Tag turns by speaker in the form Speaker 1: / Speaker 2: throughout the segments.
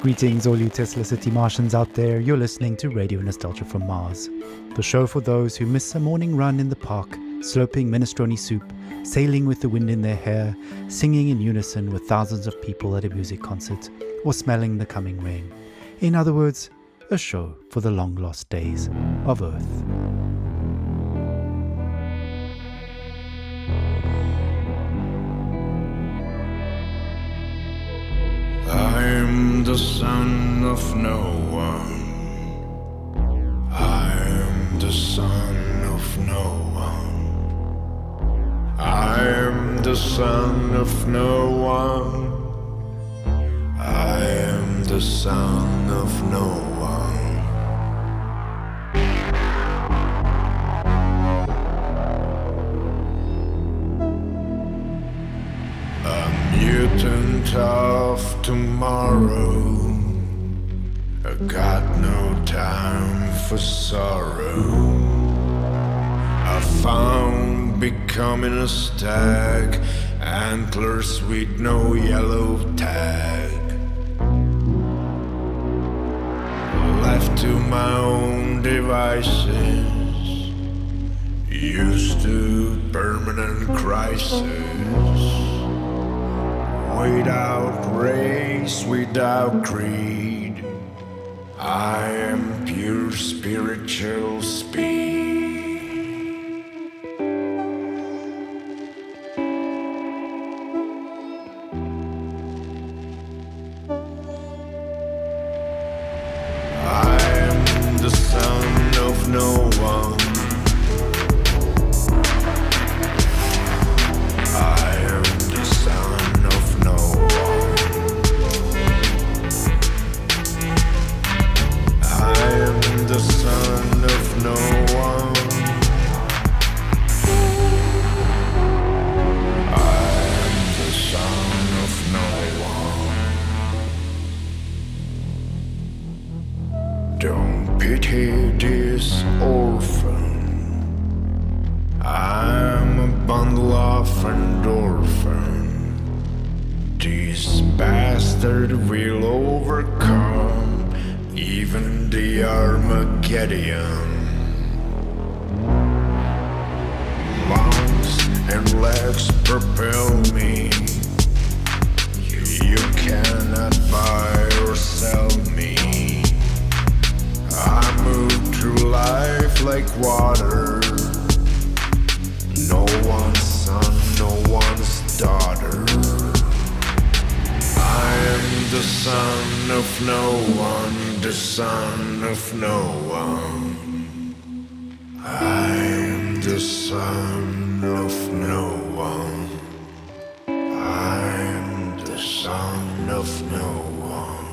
Speaker 1: Greetings, all you Tesla City Martians out there. You're listening to Radio Nostalgia from Mars, the show for those who miss a morning run in the park, slurping minestrone soup, sailing with the wind in their hair, singing in unison with thousands of people at a music concert, or smelling the coming rain. In other words, a show for the long lost days of Earth.
Speaker 2: I'm the son of no one. I'm the son of no one. I'm the son of no one. I am the son of no one. A mutant of tomorrow. I got no time for sorrow. I found becoming a stag, antlers with no yellow tag. Left to my own devices, used to permanent crisis. Without race, without creed, I am pure spiritual speed. I am the son of no one. I am the son of no one. I am the son of no one. I am the son of no one. Don't pity this orphan. I'm a bundle of endorphin. This bastard will overcome even the Armageddon. Lungs and legs propel me. You cannot buy or sell me. I move through life like water. No one's son, no one's daughter. I am the son of no one, the son of no one. I am the son of no one. I am the son of no one.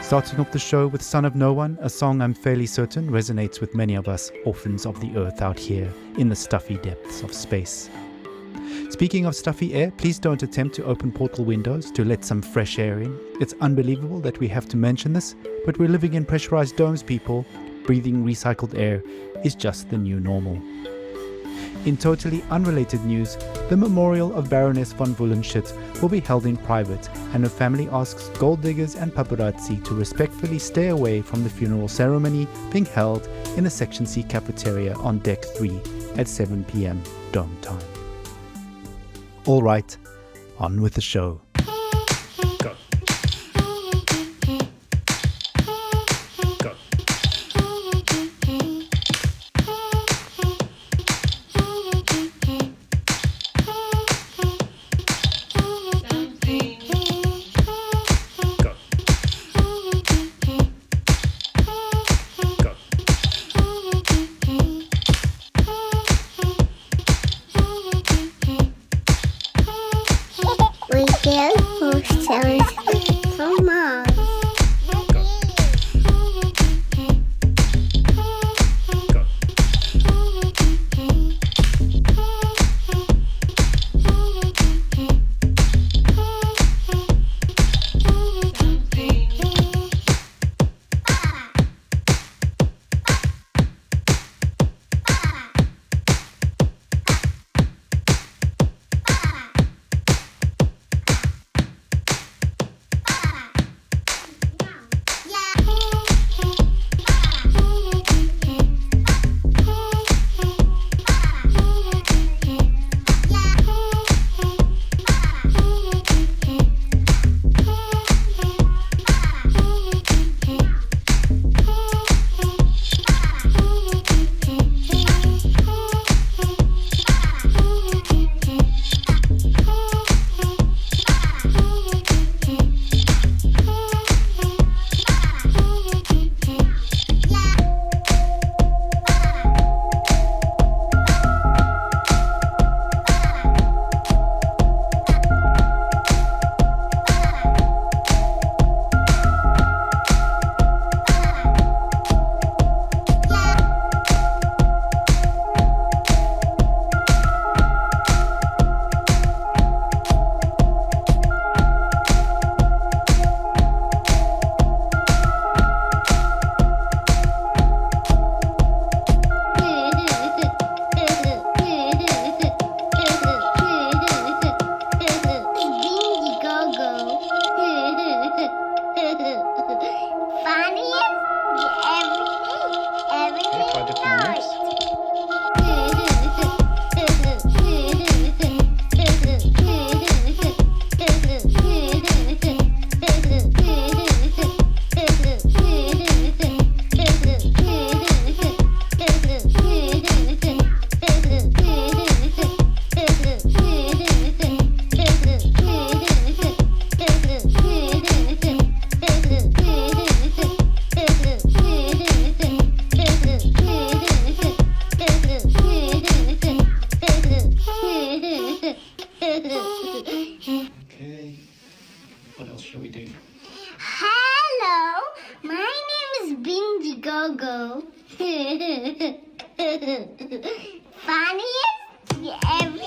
Speaker 1: Starting off the show with Son of No One, a song I'm fairly certain resonates with many of us orphans of the earth out here in the stuffy depths of space. Speaking of stuffy air, please don't attempt to open portal windows to let some fresh air in. It's unbelievable that we have to mention this, but we're living in pressurized domes, people. Breathing recycled air is just the new normal. In totally unrelated news, the memorial of Baroness von Wullenschütz will be held in private, and her family asks gold diggers and paparazzi to respectfully stay away from the funeral ceremony being held in the Section C cafeteria on Deck 3 at 7 p.m. Dome time. All right, on with the show. Go. Go.
Speaker 3: We Funniest ever.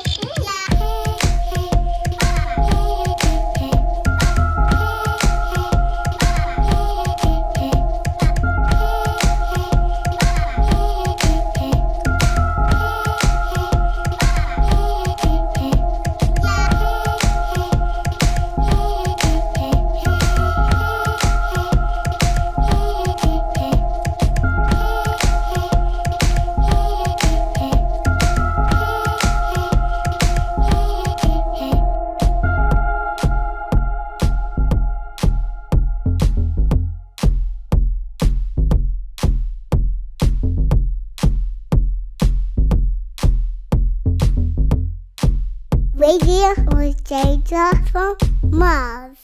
Speaker 3: Radio or data from Mars.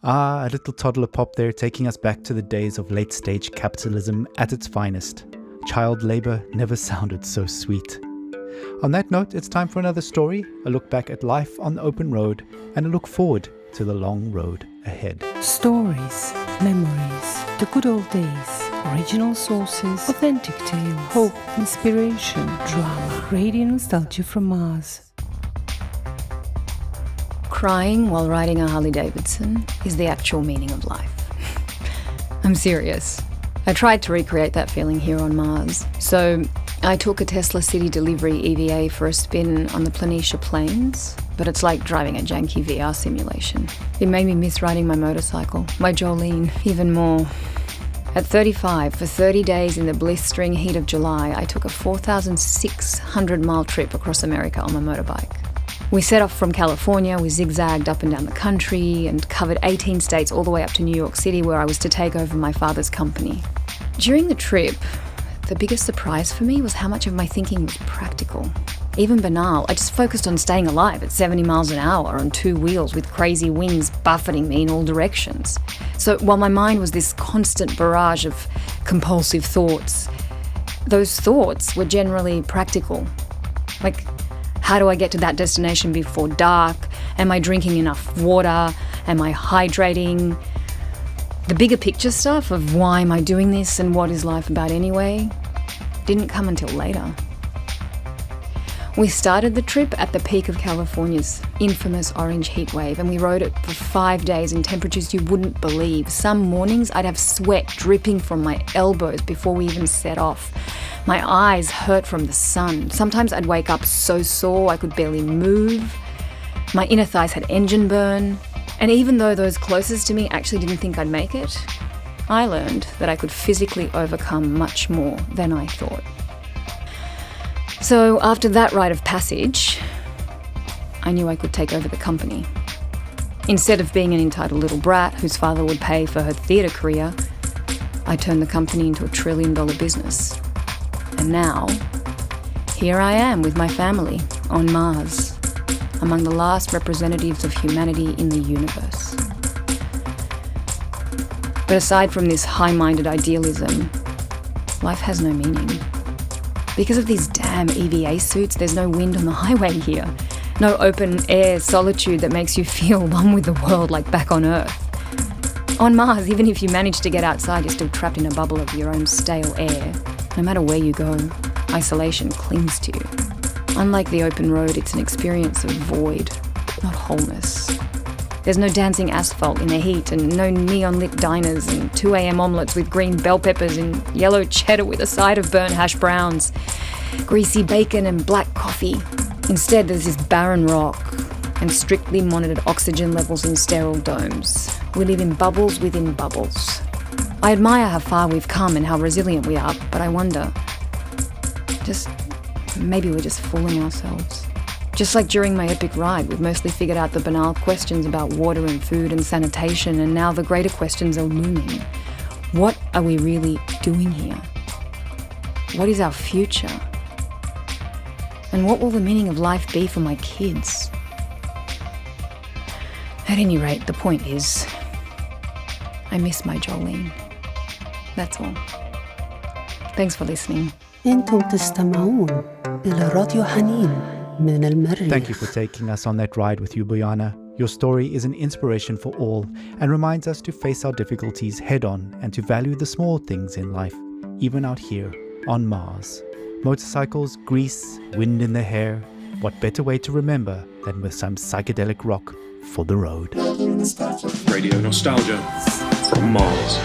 Speaker 1: Ah, a little toddler pop there, taking us back to the days of late-stage capitalism at its finest. Child labor never sounded so sweet. On that note, it's time for another story, a look back at life on the open road, and a look forward to the long road ahead.
Speaker 4: Stories, memories, the good old days, original sources, authentic tales, hope, inspiration, drama, radio nostalgia from Mars.
Speaker 5: Crying while riding a Harley-Davidson is the actual meaning of life. I'm serious. I tried to recreate that feeling here on Mars. So I took a Tesla City Delivery EVA for a spin on the Planitia Plains, but it's like driving a janky VR simulation. It made me miss riding my motorcycle, my Jolene, even more. At 35, for 30 days in the blistering heat of July, I took a 4,600-mile trip across America on my motorbike. We set off from California, we zigzagged up and down the country and covered 18 states all the way up to New York City, where I was to take over my father's company. During the trip, the biggest surprise for me was how much of my thinking was practical. Even banal, I just focused on staying alive at 70 miles an hour on two wheels with crazy winds buffeting me in all directions. So while my mind was this constant barrage of compulsive thoughts, those thoughts were generally practical. Like, how do I get to that destination before dark? Am I drinking enough water? Am I hydrating? The bigger picture stuff of why am I doing this and what is life about anyway didn't come until later. We started the trip at the peak of California's infamous orange heat wave, and we rode it for 5 days in temperatures you wouldn't believe. Some mornings I'd have sweat dripping from my elbows before we even set off. My eyes hurt from the sun. Sometimes I'd wake up so sore I could barely move. My inner thighs had engine burn. And even though those closest to me actually didn't think I'd make it, I learned that I could physically overcome much more than I thought. So after that rite of passage, I knew I could take over the company. Instead of being an entitled little brat whose father would pay for her theatre career, I turned the company into $1 trillion business. And now, here I am with my family on Mars, among the last representatives of humanity in the universe. But aside from this high-minded idealism, life has no meaning. Because of these damn EVA suits, there's no wind on the highway here. No open-air solitude that makes you feel one with the world like back on Earth. On Mars, even if you manage to get outside, you're still trapped in a bubble of your own stale air. No matter where you go, isolation clings to you. Unlike the open road, it's an experience of void, not wholeness. There's no dancing asphalt in the heat and no neon-lit diners and 2 a.m. omelettes with green bell peppers and yellow cheddar with a side of burnt hash browns, greasy bacon and black coffee. Instead, there's this barren rock and strictly monitored oxygen levels in sterile domes. We live in bubbles within bubbles. I admire how far we've come and how resilient we are, but I wonder, maybe we're just fooling ourselves. Just like during my epic ride, we've mostly figured out the banal questions about water and food and sanitation, and now the greater questions are looming. What are we really doing here? What is our future? And what will the meaning of life be for my kids? At any rate, the point is, I miss my Jolene. That's all. Thanks for listening.
Speaker 4: انتم تستمعون إلى راديو حنين من المريخ.
Speaker 1: Thank you for taking us on that ride with you, Bojana. Your story is an inspiration for all and reminds us to face our difficulties head on and to value the small things in life, even out here on Mars. Motorcycles, grease, wind in the hair. What better way to remember than with some psychedelic rock for the road?
Speaker 6: Radio nostalgia from Mars.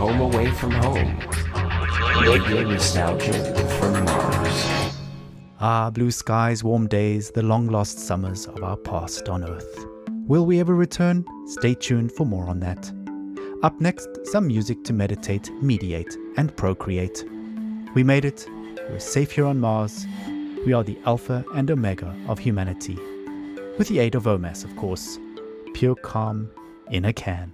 Speaker 7: Home away from home. Radio nostalgia from Mars.
Speaker 1: Ah, blue skies, warm days, the long-lost summers of our past on Earth. Will we ever return? Stay tuned for more on that. Up next, some music to meditate, mediate, and procreate. We made it. We're safe here on Mars. We are the alpha and omega of humanity. With the aid of OMAS, of course. Pure calm in a can.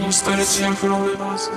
Speaker 7: Non stare sempre con le basi.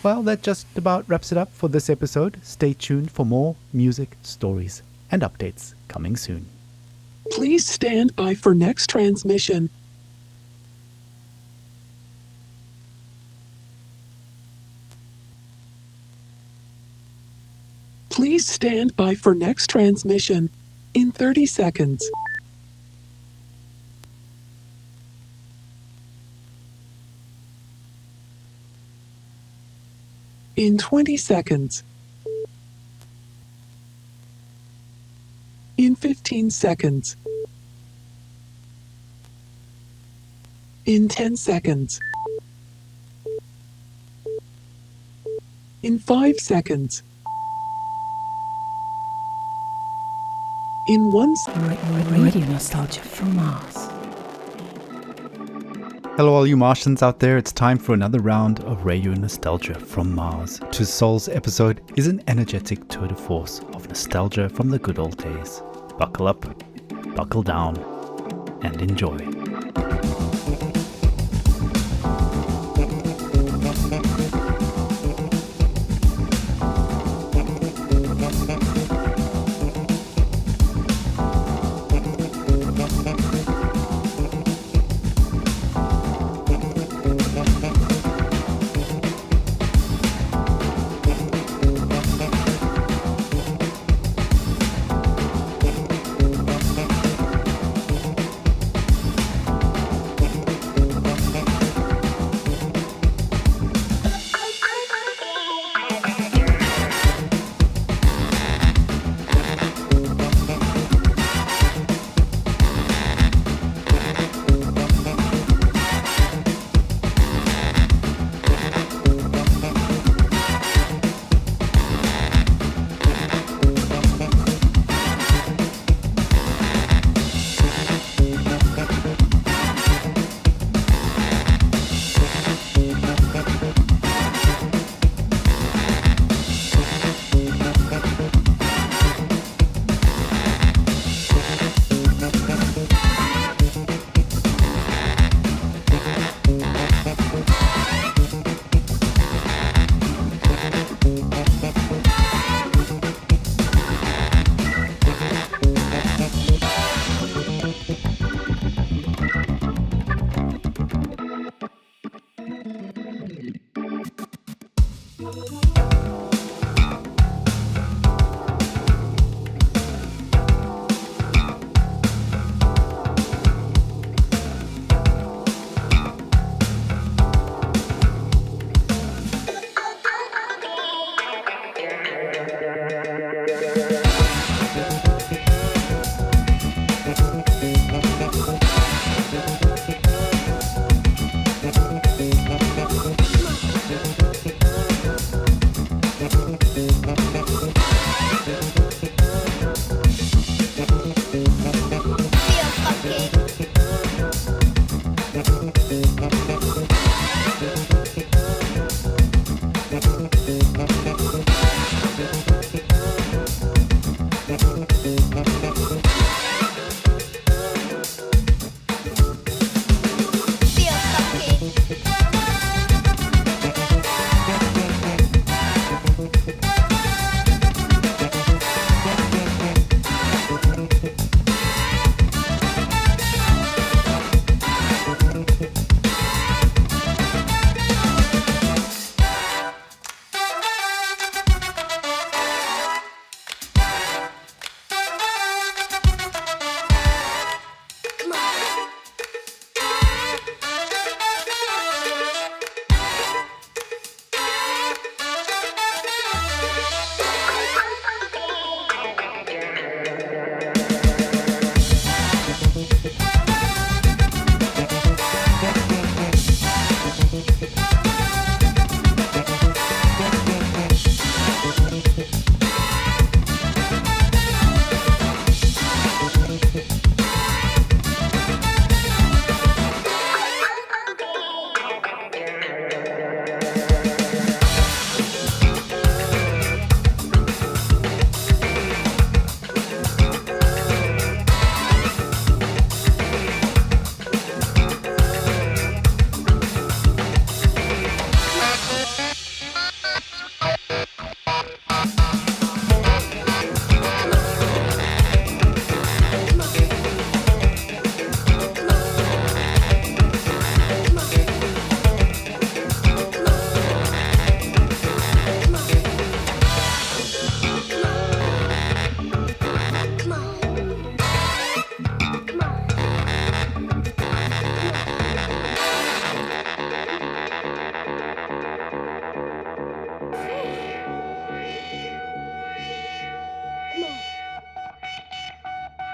Speaker 1: Well, that just about wraps it up for this episode. Stay tuned for more music, stories, and updates coming soon.
Speaker 8: Please stand by for next transmission. Please stand by for next transmission in 30 seconds. In 20 seconds. In 15 seconds. In 10 seconds. In 5 seconds. In 1
Speaker 4: Radio Nostalgia from Mars.
Speaker 1: Hello, all you Martians out there. It's time for another round of Radio Nostalgia from Mars. To Soul's episode is an energetic tour de force of nostalgia from the good old days. Buckle up, buckle down, and enjoy.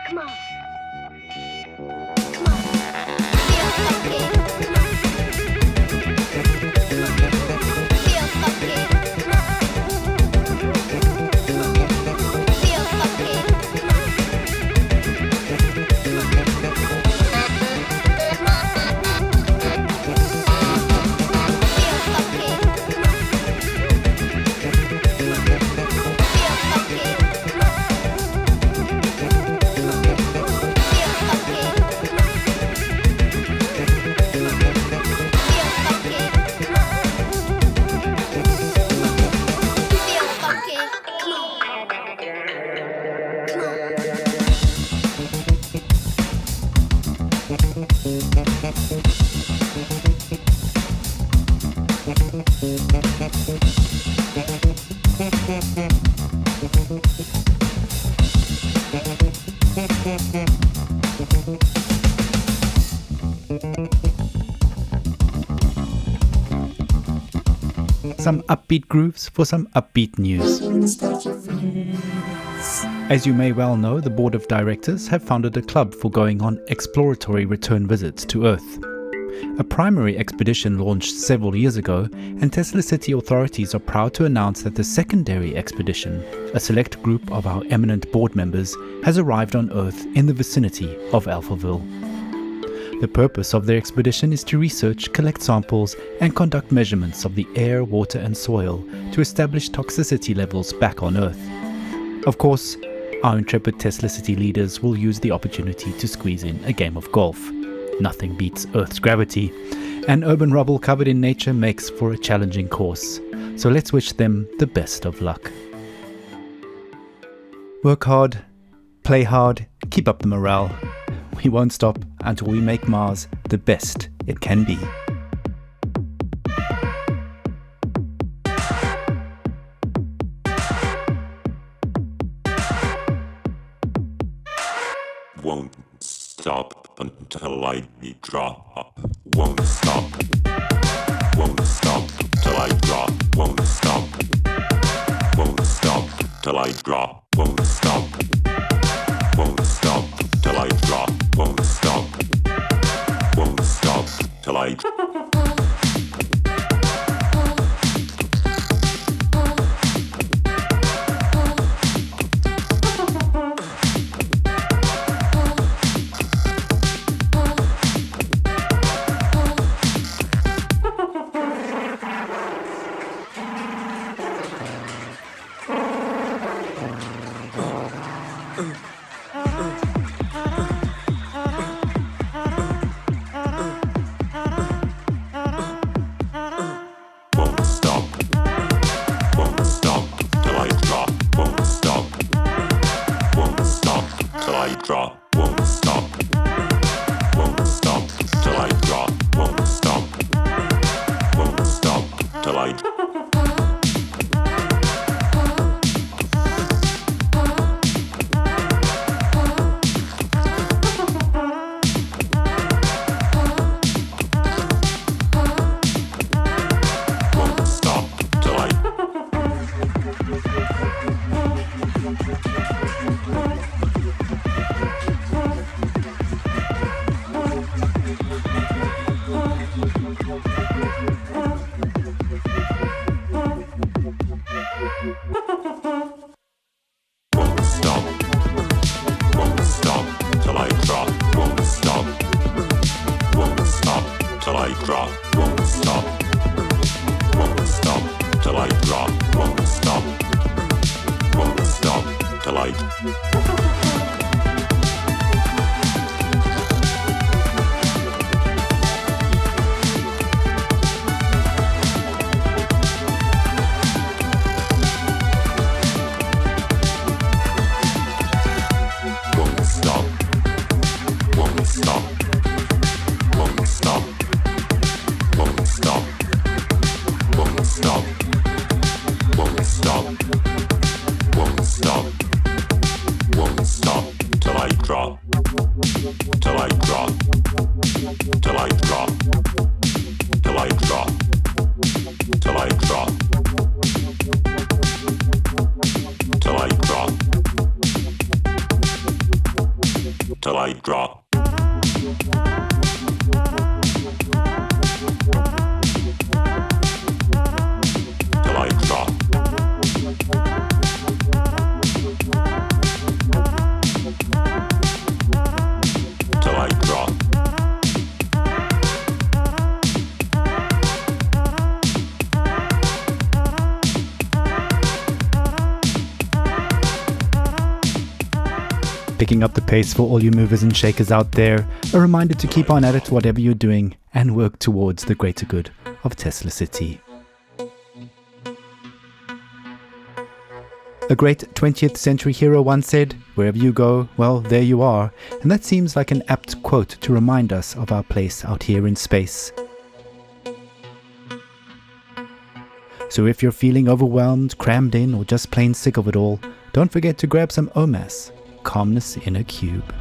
Speaker 3: Come on. Come on. Feel funky. Feel funky. Feel funky.
Speaker 1: Some upbeat grooves for some upbeat news. As you may well know, the board of directors have founded a club for going on exploratory return visits to Earth. A primary expedition launched several years ago, and Tesla City authorities are proud to announce that the secondary expedition, a select group of our eminent board members, has arrived on Earth in the vicinity of Alphaville. The purpose of their expedition is to research, collect samples, and conduct measurements of the air, water, and soil to establish toxicity levels back on Earth. Of course, our intrepid Tesla City leaders will use the opportunity to squeeze in a game of golf. Nothing beats Earth's gravity, and urban rubble covered in nature makes for a challenging course. So let's wish them the best of luck. Work hard, play hard, keep up the morale. We won't stop until we make Mars the best it can be.
Speaker 2: Won't stop until I drop. Won't stop. Won't stop till I drop. Won't stop. Won't stop till I drop. Won't stop. Won't stop till I drop. Won't stop. Won't stop till I drop. I drop. Till I drop. Till I drop.
Speaker 1: Picking up the pace for all you movers and shakers out there, a reminder to keep on at it whatever you're doing and work towards the greater good of Tesla City. A great 20th century hero once said, "Wherever you go, well, there you are," and that seems like an apt quote to remind us of our place out here in space. So if you're feeling overwhelmed, crammed in, or just plain sick of it all, don't forget to grab some OMAS, Calmness in a Cube.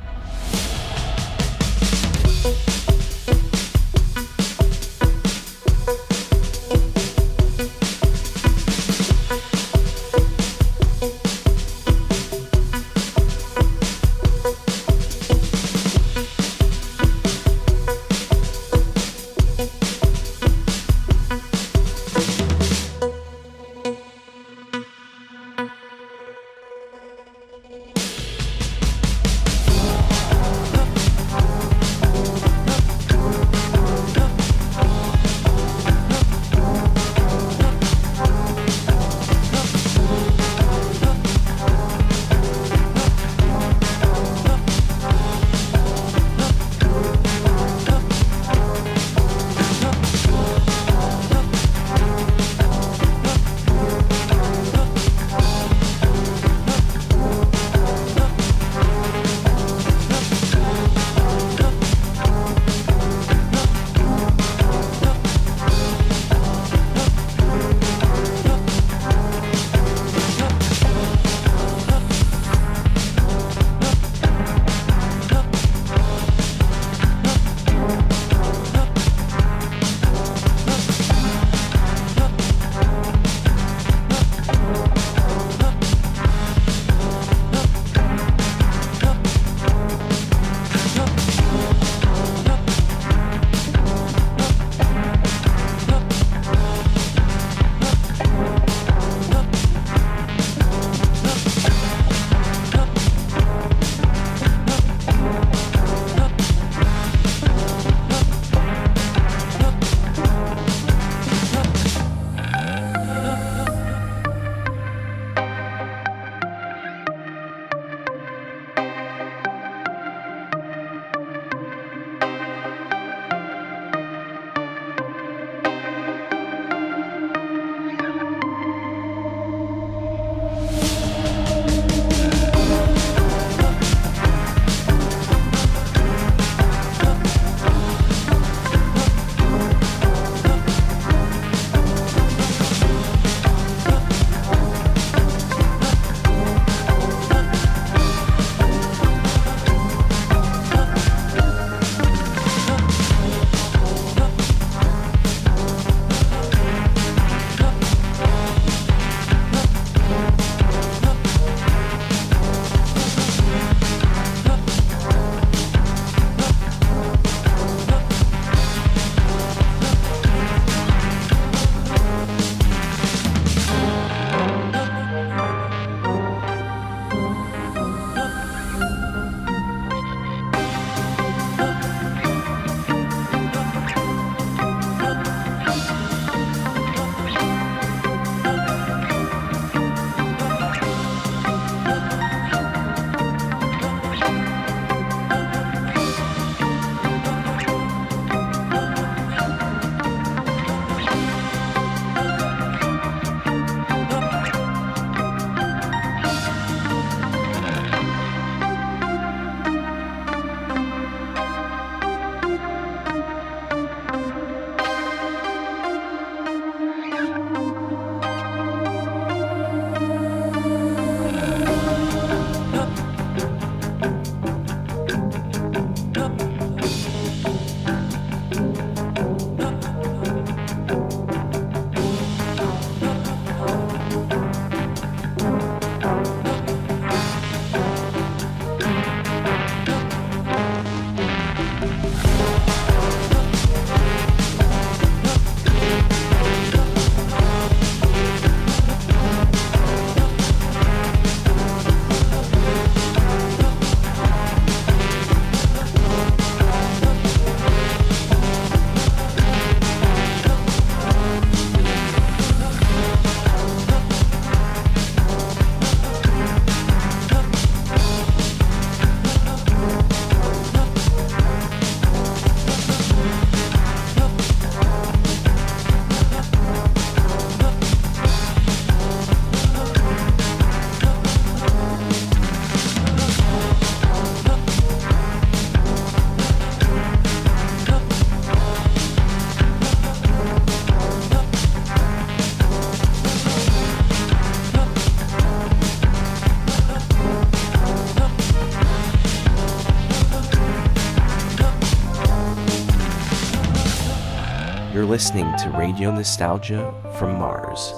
Speaker 9: listening to Radio Nostalgia from Mars.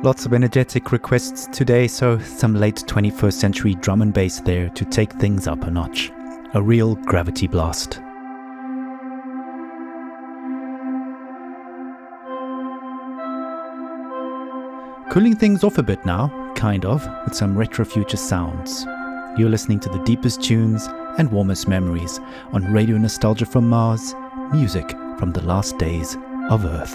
Speaker 1: Lots of energetic requests today, so some late 21st century drum and bass there to take things up a notch. A real gravity blast. Cooling things off a bit now, kind of, with some retro future sounds. You're listening to the deepest tunes and warmest memories on Radio Nostalgia from Mars, music from the last days of Earth.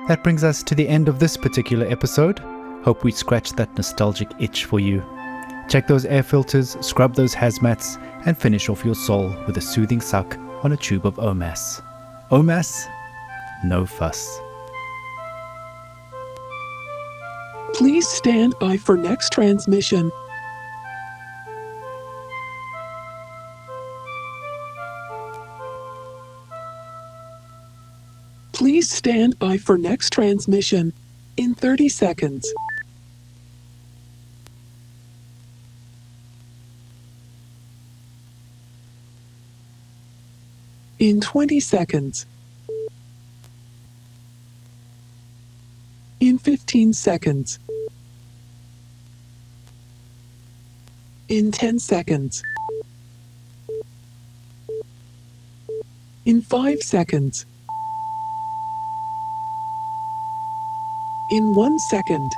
Speaker 1: That brings us to the end of this particular episode. Hope we scratched that nostalgic itch for you. Check those air filters, scrub those hazmats, and finish off your soul with a soothing suck on a tube of Omas. Omas? No fuss.
Speaker 8: Please stand by for next transmission. Please stand by for next transmission in 30 seconds. In 20 seconds. In 15 seconds. In 10 seconds. In 5 seconds. In 1 second.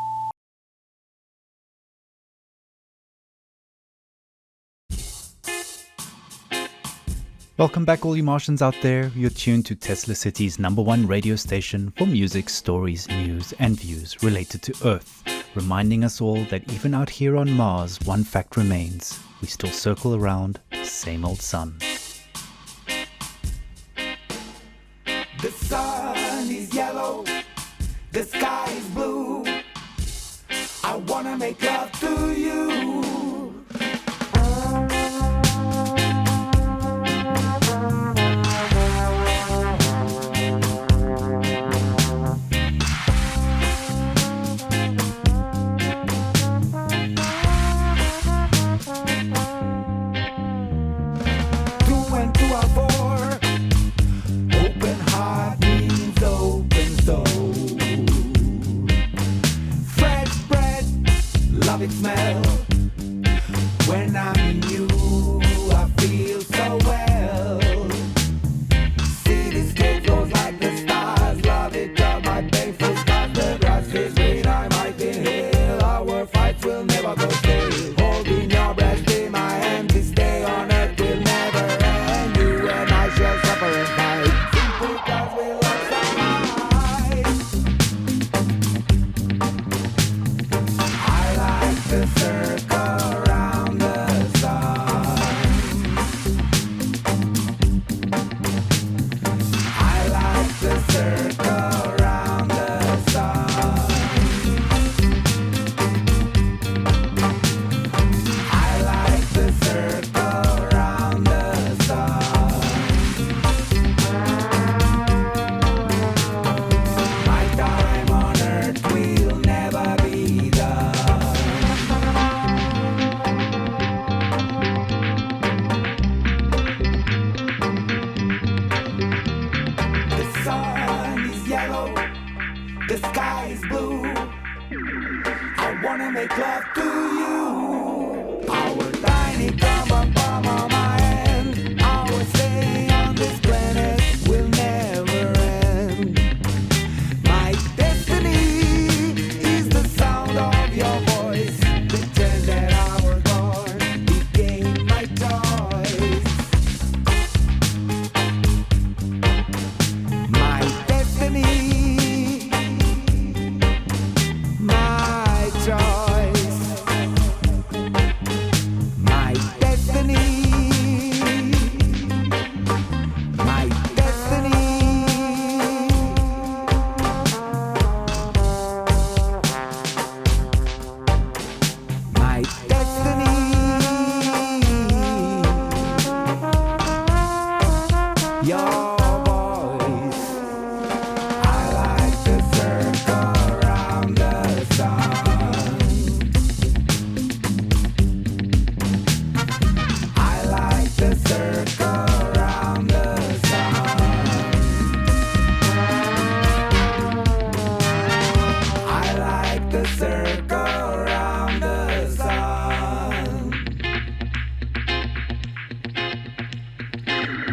Speaker 1: Welcome back, all you Martians out there. You're tuned to Tesla City's #1 radio station for music, stories, news, and views related to Earth, reminding us all that even out here on Mars, one fact remains: we still circle around the same old sun.
Speaker 10: The sun is yellow, the sky is blue. I wanna make love to you. Smell. When I'm in you, I feel so well. Cityscape goes like the stars. Love it, job, my painful scars. The grass is green, I might inhale. Our fights will never go stale. Holding your breath in my hand, this day on earth will never end. You and I shall suffer and fight, simply cause we love so much. The circle around the sun. I like the circle around the sun. I like the circle around the sun. My time on earth will never be done. The sky is blue. I wanna make love to you. Our tiny common palm on my hand. Our stay on this planet will never end. My destiny is the sound of your voice. The day that I was born became my choice. My destiny.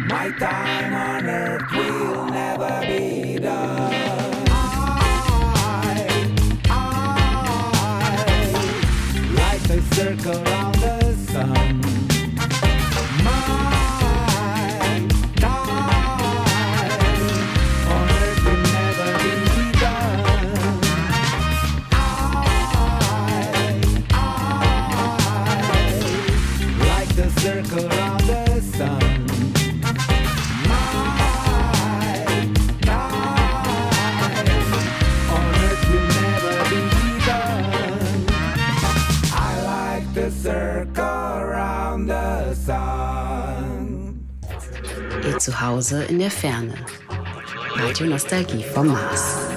Speaker 10: My time on earth will never be done. I like the circle around the sun. My time on earth will never be done.
Speaker 11: Ihr Zuhause in der Ferne. Radio Nostalgie vom Mars.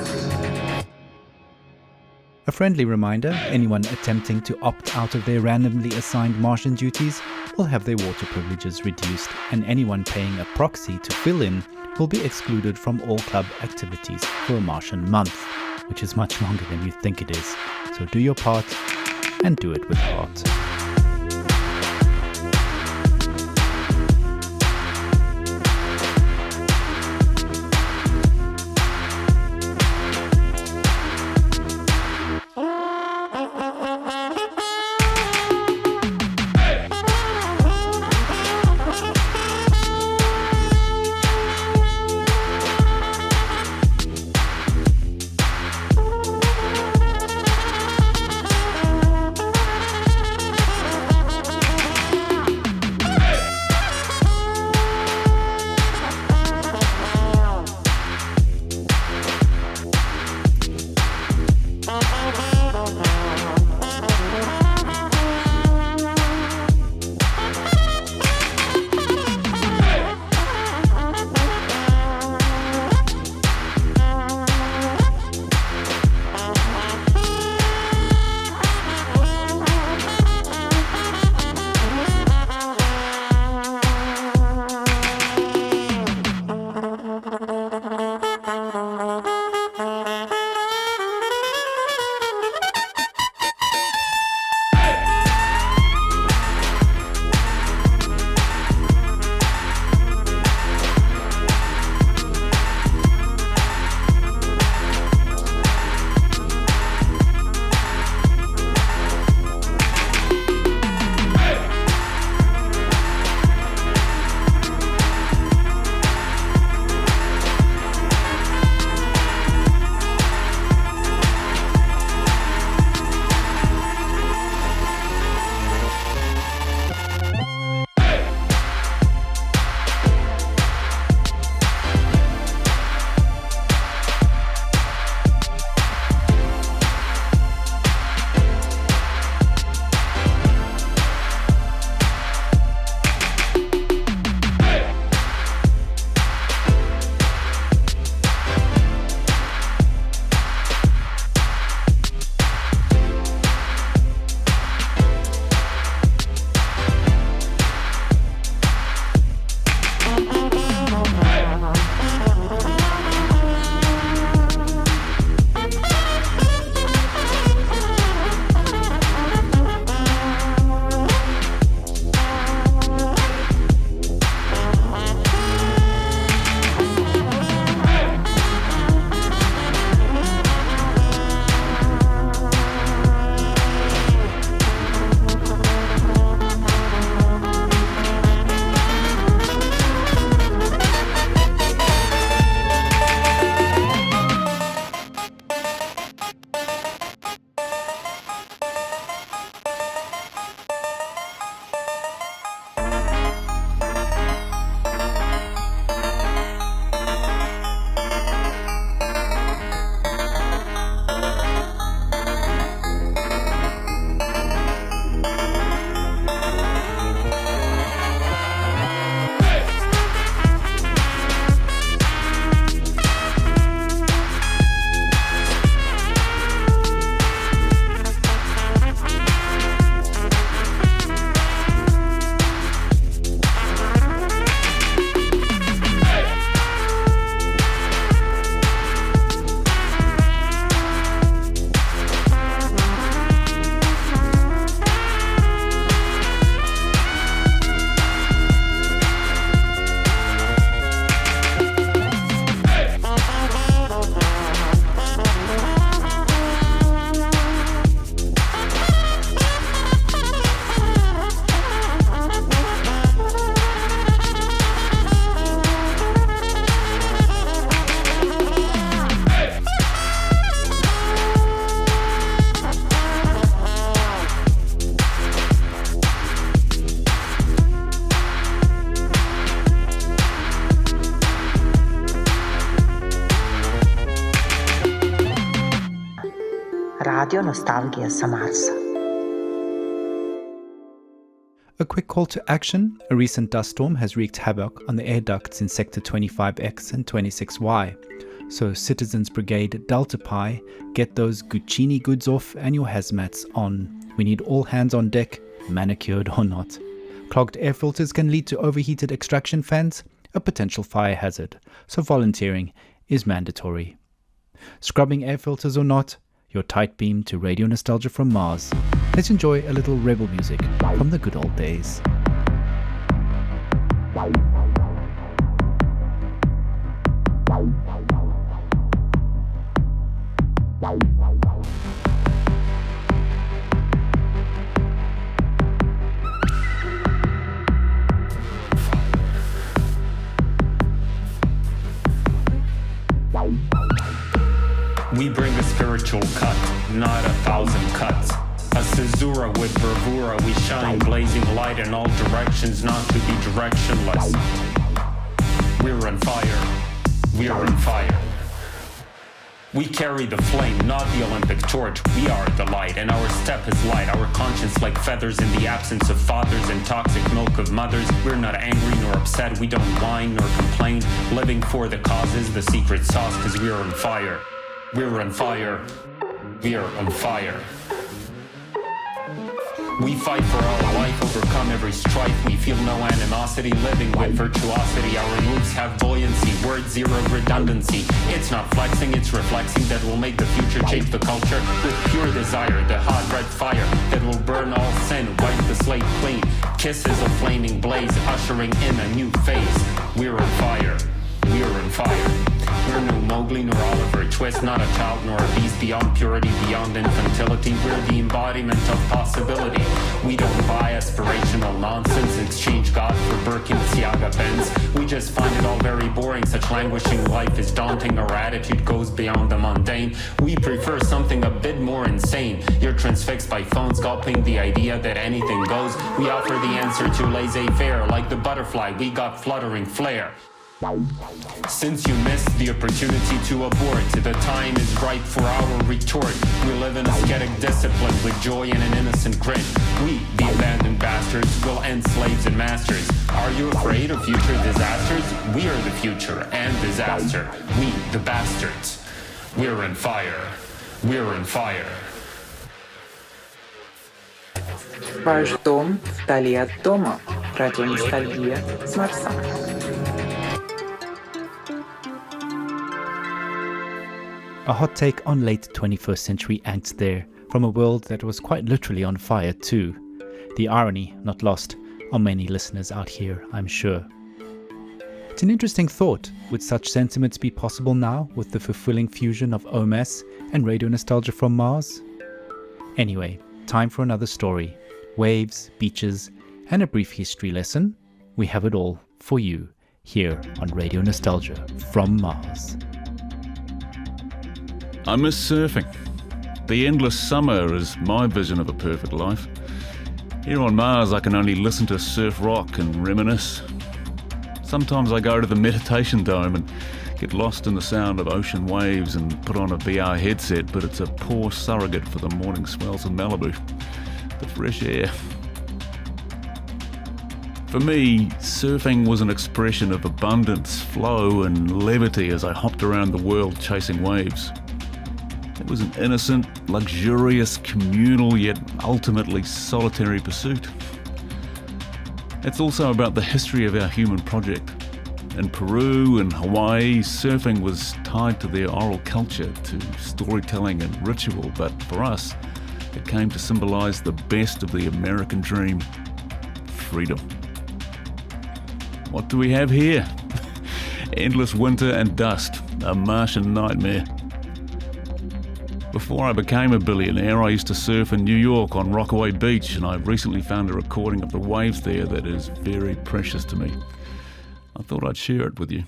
Speaker 1: A friendly reminder, anyone attempting to opt out of their randomly assigned Martian duties will have their water privileges reduced, and anyone paying a proxy to fill in will be excluded from all club activities for a Martian month, which is much longer than you think it is. So do your part and do it with heart.
Speaker 12: Radio Nostalgia sa Marsa.
Speaker 1: A a quick call to action. A recent dust storm has wreaked havoc on the air ducts in Sector 25X and 26Y. So Citizens Brigade Delta Pi, get those Guccini goods off and your hazmats on. We need all hands on deck, manicured or not. Clogged air filters can lead to overheated extraction fans, a potential fire hazard, so volunteering is mandatory. Scrubbing air filters or not, your tight beam to Radio Nostalgia from Mars. Let's enjoy a little rebel music from the good old days.
Speaker 12: We bring a spiritual cut, not 1,000 cuts. A caesura with bravura, we shine blazing light in all directions, not to be directionless. We're on fire, we're on fire. We carry the flame, not the Olympic torch. We are the light, and our step is light. Our conscience like feathers in the absence of fathers and toxic milk of mothers. We're not angry nor upset, we don't whine nor complain. Living for the cause is the secret sauce, cause we're on fire. We're on fire. We are on fire. We fight for our life, overcome every strife. We feel no animosity, living with virtuosity. Our moves have buoyancy, word zero redundancy. It's not flexing, it's reflexing that will make the future change the culture. With pure desire, the hot red fire that will burn all sin, wipe the slate clean. Kisses of flaming blaze, ushering in a new phase. We're on fire. We're on fire. We're no Mowgli nor Oliver Twist, not a child nor a beast, beyond purity, beyond infantility. We're the embodiment of possibility. We don't buy aspirational nonsense, exchange God for Birkensiaga Benz. We just find it all very boring, such languishing life is daunting. Our attitude goes beyond the mundane. We prefer something a bit more insane. You're transfixed by phones, gulping the idea that anything goes. We offer the answer to laissez-faire, like the butterfly, we got fluttering flair. Since you missed the opportunity to abort, the time is ripe for our retort. We live in ascetic discipline with joy and an innocent grin. We, the abandoned bastards, will end slaves and masters. Are you afraid of future disasters? We are the future and disaster. We, the bastards. We're on fire. We're on fire.
Speaker 13: Ваш дом вдали от дома. Радионостальгия с Марса.
Speaker 1: A hot take on late 21st century angst there, from a world that was quite literally on fire too. The irony, not lost, on many listeners out here, I'm sure. It's an interesting thought. Would such sentiments be possible now with the fulfilling fusion of OMAS and Radio Nostalgia from Mars? Anyway, time for another story. Waves, beaches, and a brief history lesson. We have it all for you here on Radio Nostalgia from Mars.
Speaker 14: I miss surfing. The endless summer is my vision of a perfect life. Here on Mars, I can only listen to surf rock and reminisce. Sometimes I go to the meditation dome and get lost in the sound of ocean waves and put on a VR headset, but it's a poor surrogate for the morning swells of Malibu. The fresh air. For me, surfing was an expression of abundance, flow, and levity as I hopped around the world chasing waves. It was an innocent, luxurious, communal, yet ultimately solitary pursuit. It's also about the history of our human project. In Peru and Hawaii, surfing was tied to their oral culture, to storytelling and ritual, but for us, it came to symbolize the best of the American dream: freedom. What do we have here? Endless winter and dust, a Martian nightmare. Before I became a billionaire, I used to surf in New York on Rockaway Beach, and I recently found a recording of the waves there that is very precious to me. I thought I'd share it with you.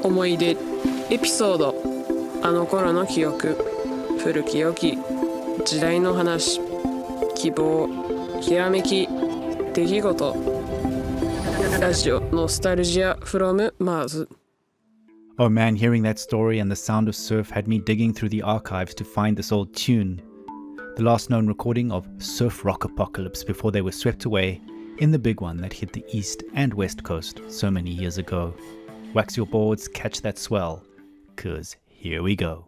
Speaker 15: 思い出エピソード、あの頃の記憶、古き良き時代の話、希望、ひらめき、出来事。ラジオノスタルジア from Mars.
Speaker 1: Oh man, hearing that story and the sound of surf had me digging through the archives to find this old tune. The last known recording of surf rock apocalypse before they were swept away in the big one that hit the east and west coast so many years ago. Wax your boards, catch that swell, 'cause here we go.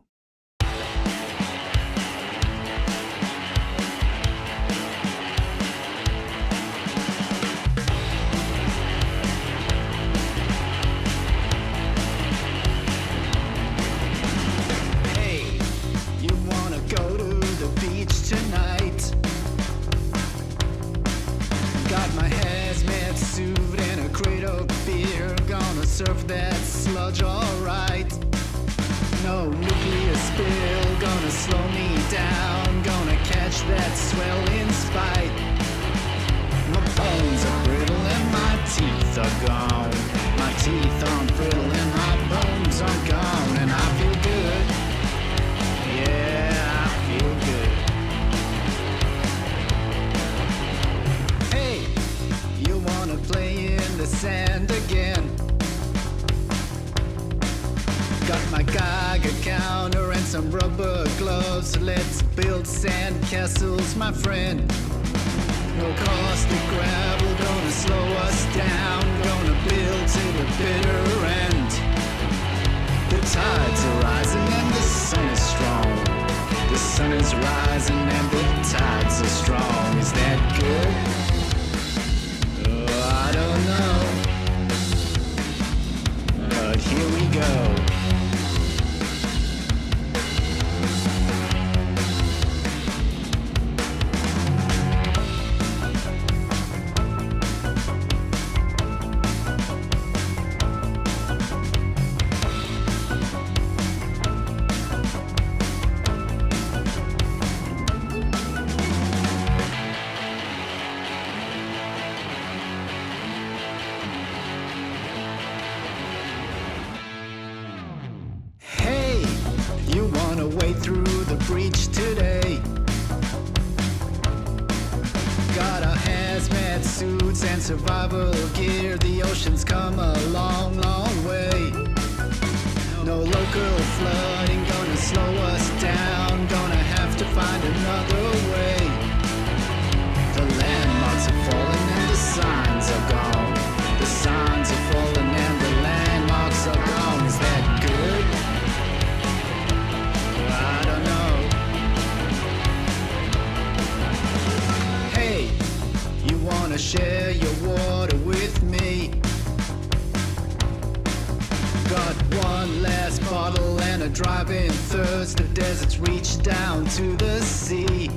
Speaker 16: Surf that sludge alright. No nuclear spill, gonna slow me down, gonna catch that swell in spite. My bones are brittle and my teeth are gone. My teeth aren't brittle and my bones are gone. And I feel good, yeah, I feel good. Hey, you wanna play in the sand again? Got my Geiger counter and some rubber gloves. Let's build sand castles, my friend. No caustic gravel, gonna slow us down. Gonna build to the bitter end. The tides are rising and the sun is strong. The sun is rising and the tides are strong. Is that good? Oh, I don't know. But here we go. Through the breach today. Got our hazmat suits and survival gear. The ocean's come a long, long way. No local flooding gonna slow us down. Gonna have to find another way. The landmarks are falling and the signs are gone. The signs are falling and the landmarks are gone. Is that good? I don't know. Hey, you wanna share your water with me? Got one last bottle and a driving thirst. The deserts reach down to the sea.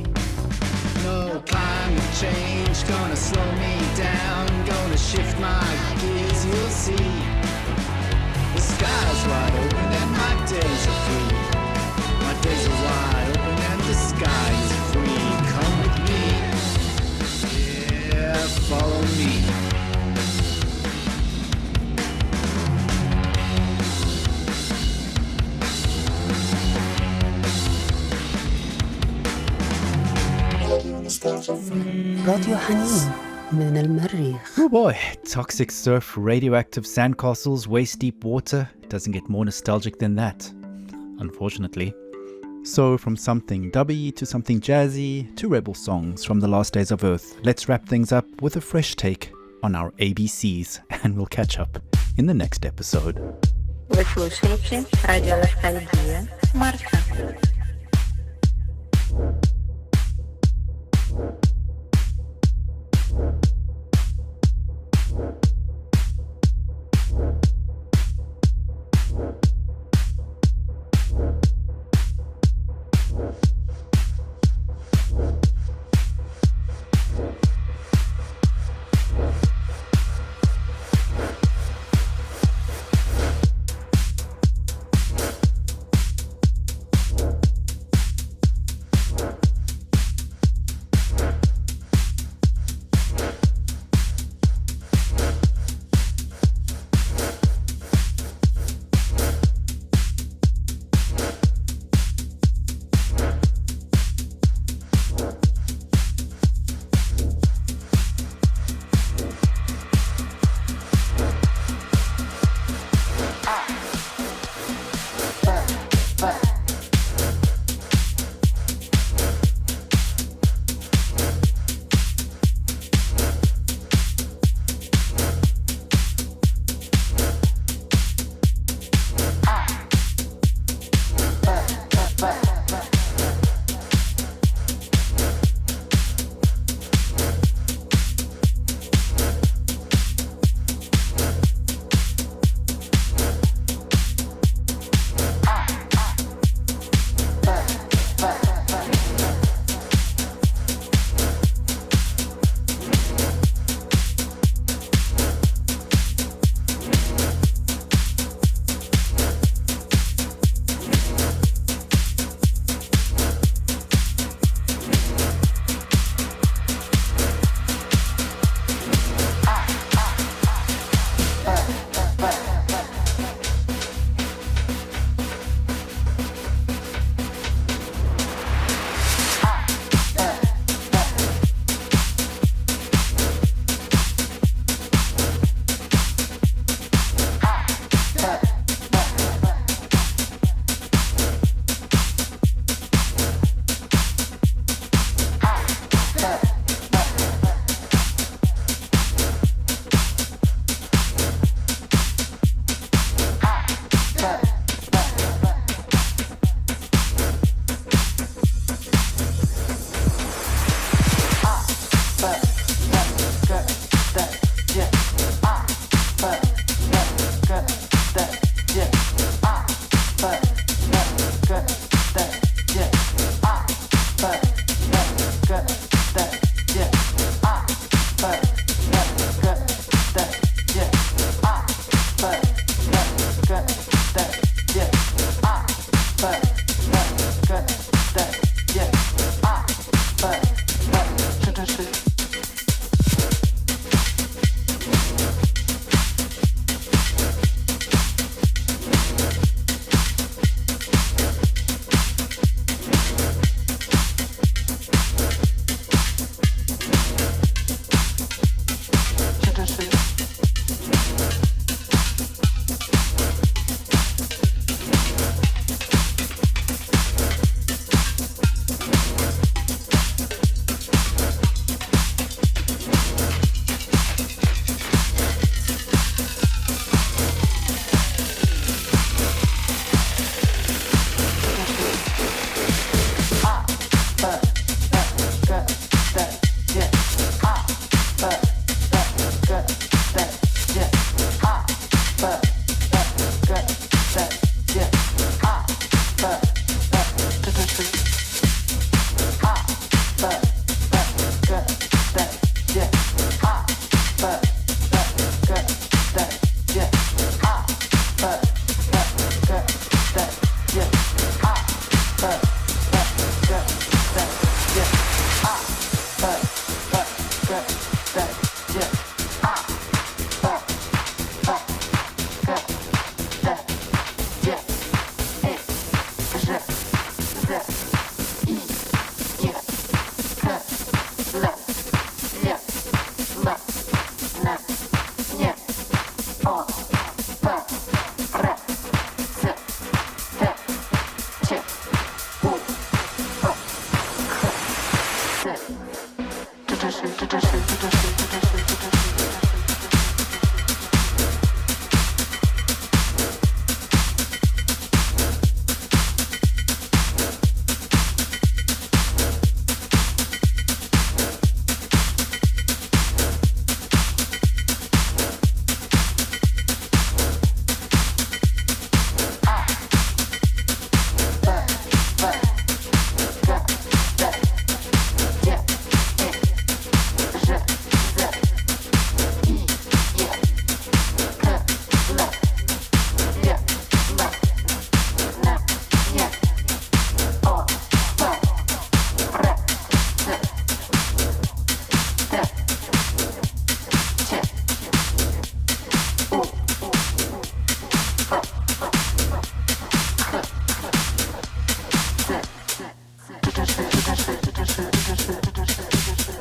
Speaker 16: No climate change gonna slow me down. Gonna shift my gears, you'll see. The sky's wide open and my days are free. My days are wide open and the sky is free. Come with me, yeah, follow me.
Speaker 11: راديو حنين من المريخ.
Speaker 1: Oh boy, toxic surf, radioactive sandcastles, waist-deep water. It doesn't get more nostalgic than that, unfortunately. So from something dubby to something jazzy to rebel songs from the last days of Earth, let's wrap things up with a fresh take on our ABCs, and we'll catch up in the next episode.
Speaker 17: Вы слушаете радио Ностальгия с Марса.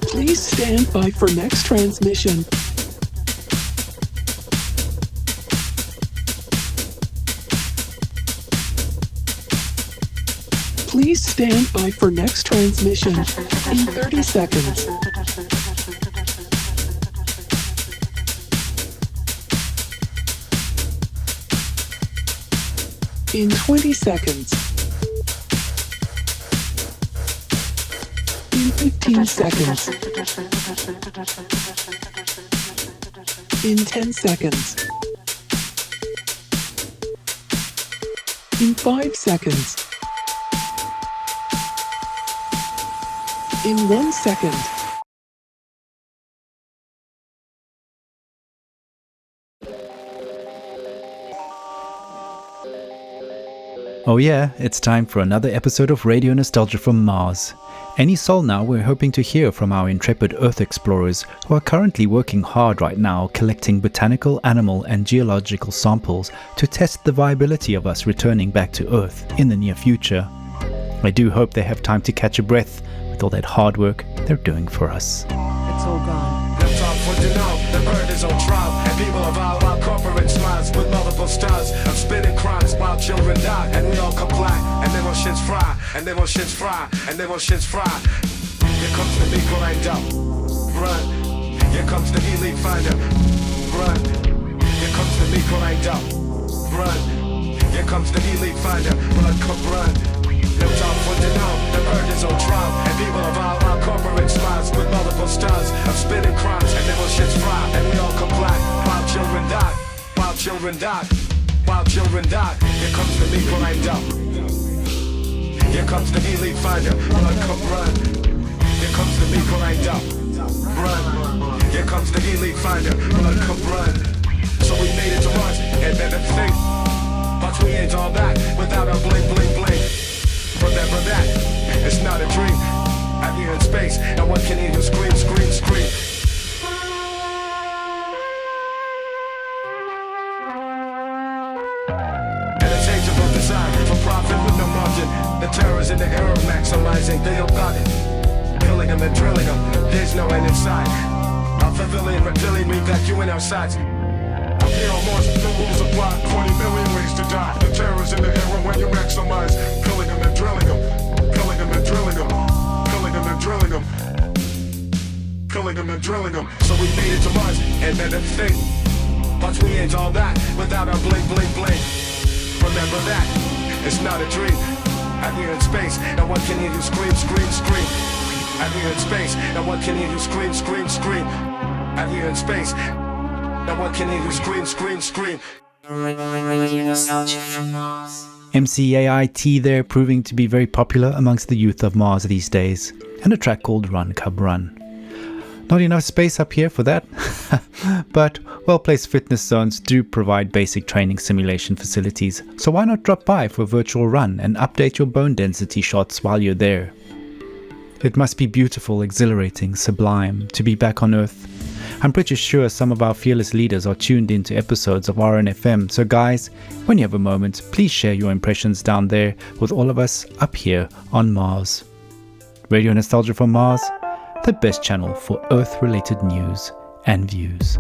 Speaker 8: Please stand by for next transmission. Please stand by for next transmission in 30 seconds. In 20 seconds. In 15 seconds. In 10 seconds. In 5 seconds. In 1 second.
Speaker 1: Oh yeah, it's time for another episode of Radio Nostalgia from Mars. Any soul now, we're hoping to hear from our intrepid Earth explorers who are currently working hard right now collecting botanical, animal and geological samples to test the viability of us returning back to Earth in the near future. I do hope they have time to catch a breath with all that hard work they're doing for us.
Speaker 10: It's all gone. Lift off for you know, the bird is on trial, and people of our corporate smiles with multiple stars of spinning crimes while children die, and we all comply, and then our shit's fry, and then our shit's fry, and then our shit's fry. Here comes the big grind up, run. Here comes the elite finder, run. Here comes the big grind up, run. Here comes the elite finder, run. Lift off for you know, the bird is on trial, and people of our corporate smiles with multiple stars of spinning crimes, and then our shit's fry, and we all comply while children die, while children die, while children die. Here comes the big grind up. Here comes the elite finder, run. Here comes the big grind up, run. Here comes the elite finder, run. So we made it to Mars, and then the thing, but we ain't all that without our bling bling bling. Remember that, it's not a dream. I'm here in space, and one can hear you scream, scream, scream. And a changeable design for profit with no margin. The terrors in the air of maximizing, they all got it. Killing them and drilling them, there's no end in sight. Our pavilion reptilian me back you in our sights. Up here on Mars, the rules apply, 20 million ways to die. The terrors in the air when you maximize. Killing them and drilling them, killing them and drilling them, killing them and drilling them, killing them and drilling them. So we made it to Mars, and then a thing. But we ain't all that without our bling bling bling. Remember that, it's not a dream. I'm here in space, and one can hear you scream, scream, scream. I'm here in space, and one can hear you scream, scream, scream. I'm here in space, and one can hear you scream, scream, scream.
Speaker 1: MCAIT there proving to be very popular amongst the youth of Mars these days, and a track called Run Cub Run. Not enough space up here for that, but well-placed fitness zones do provide basic training simulation facilities, so why not drop by for a virtual run and update your bone density shots while you're there. It must be beautiful, exhilarating, sublime to be back on Earth, I'm pretty sure some of our fearless leaders are tuned into episodes of RNFM, so guys, when you have a moment, please share your impressions down there with all of us up here on Mars. Radio Nostalgia from Mars, the best channel for Earth-related news and views.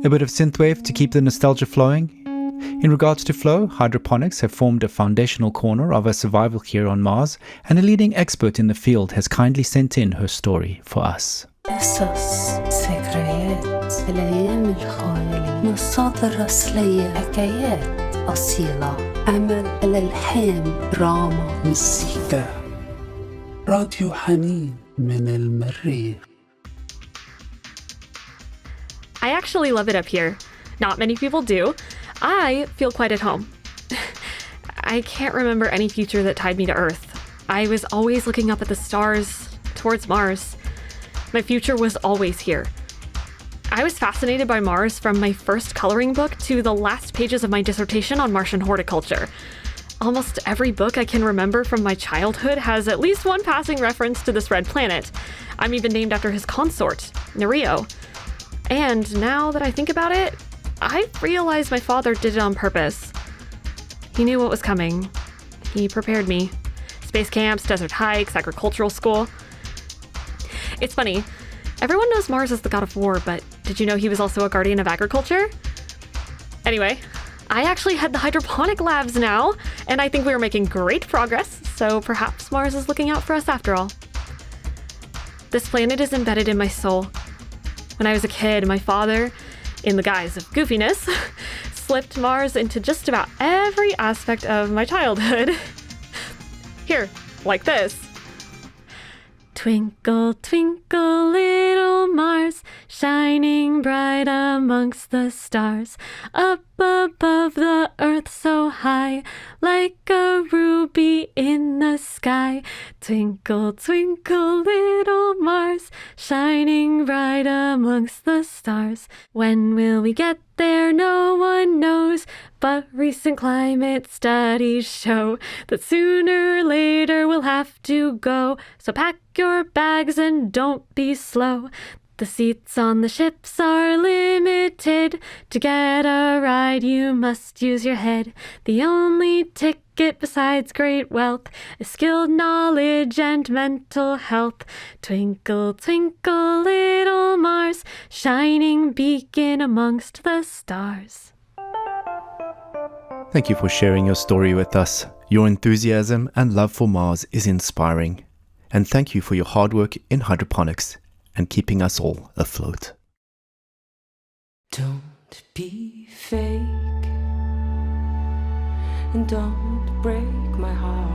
Speaker 1: A bit of synthwave to keep the nostalgia flowing. In regards to flow, hydroponics have formed a foundational corner of our survival here on Mars, and a leading expert in the field has kindly sent in her story for us.
Speaker 11: قصص ذكريات الأيام الخالية مصادر أصلية حكايات أصيلة أمل الألحان دراما
Speaker 18: مزيكا راديو حنين من المريخ.
Speaker 19: I actually love it up here. Not many people do. I feel quite at home. I can't remember any future that tied me to Earth. I was always looking up at the stars, towards Mars. My future was always here. I was fascinated by Mars from my first coloring book to the last pages of my dissertation on Martian horticulture. Almost every book I can remember from my childhood has at least one passing reference to this red planet. I'm even named after his consort, Nereo. And now that I think about it, I realize my father did it on purpose. He knew what was coming. He prepared me. Space camps, desert hikes, agricultural school. It's funny, everyone knows Mars as the god of war, but did you know he was also a guardian of agriculture? Anyway, I actually head the hydroponic labs now, and I think we are making great progress, so perhaps Mars is looking out for us after all. This planet is embedded in my soul. When I was a kid, my father, in the guise of goofiness, slipped Mars into just about every aspect of my childhood. Here, like this. Twinkle, twinkle, little Mars, shining bright amongst the stars, up above the earth so high, like a ruby in the sky. Twinkle, twinkle, little Mars, shining bright amongst the stars. When will we get there? No one knows, but recent climate studies show that sooner or later we'll have to go. So pack your bags and don't be slow. The seats on the ships are limited. To get a ride, you must use your head. The only ticket besides great wealth is skilled knowledge and mental health. Twinkle, twinkle, little Mars, shining beacon amongst the stars.
Speaker 1: Thank you for sharing your story with us. Your enthusiasm and love for Mars is inspiring. And thank you for your hard work in hydroponics and keeping us all afloat.
Speaker 11: Don't be fake and don't break my heart.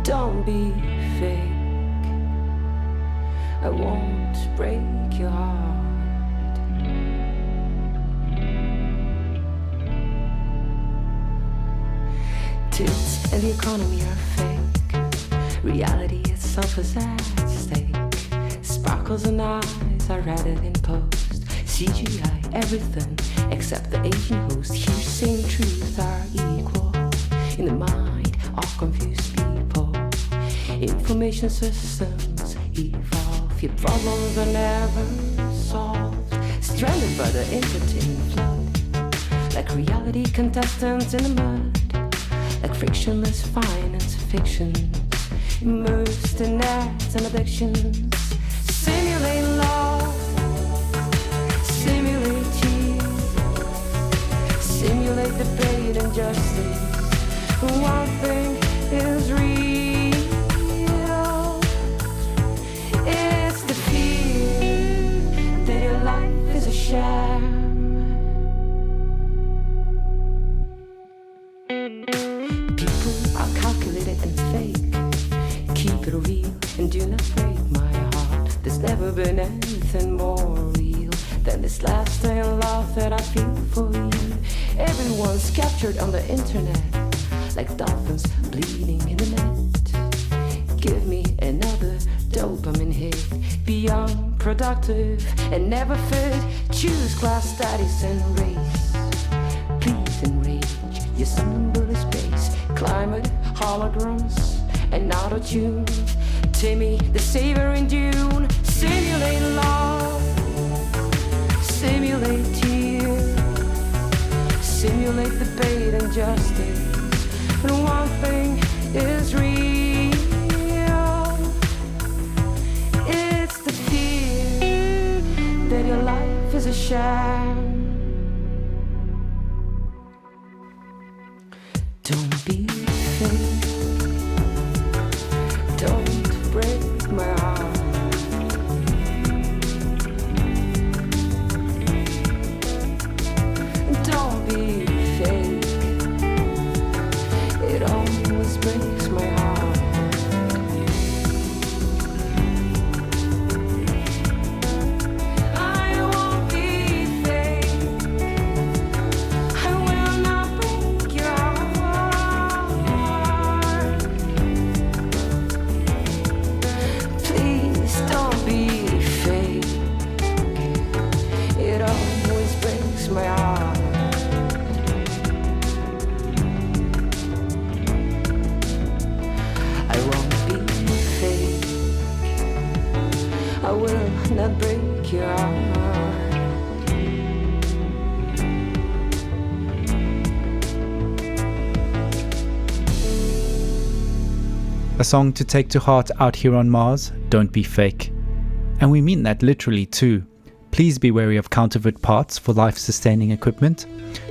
Speaker 11: Don't be fake, I won't break your heart. Tits and the economy are fake. Reality itself is at stake. Sparkles and eyes are added in post. CGI, everything except the Asian host. Here, same truths are equal in the mind of confused people. Information systems evolve, yet problems are never solved. Stranded by the entertainment flood, like reality contestants in the mud. Like frictionless finance fictions, immersed in ads and addictions. Simulate love, simulate cheat, simulate debate and justice. One thing is real, it's the fear that your life is a sham. And do not break my heart. There's never been anything more real than this lasting love that I feel for you. Everyone's captured on the internet, like dolphins bleeding in the net. Give me another dopamine hit, beyond productive and never fit. Choose class, status and race. Please enrage your symbol is space, climate, holograms, and auto-tune. Timmy, the savior in Dune. Simulate love, simulate tears, simulate debate and justice. And one thing is real, I will not break your heart.
Speaker 1: A song to take to heart out here on Mars, don't be fake. And we mean that literally too. Please be wary of counterfeit parts for life-sustaining equipment.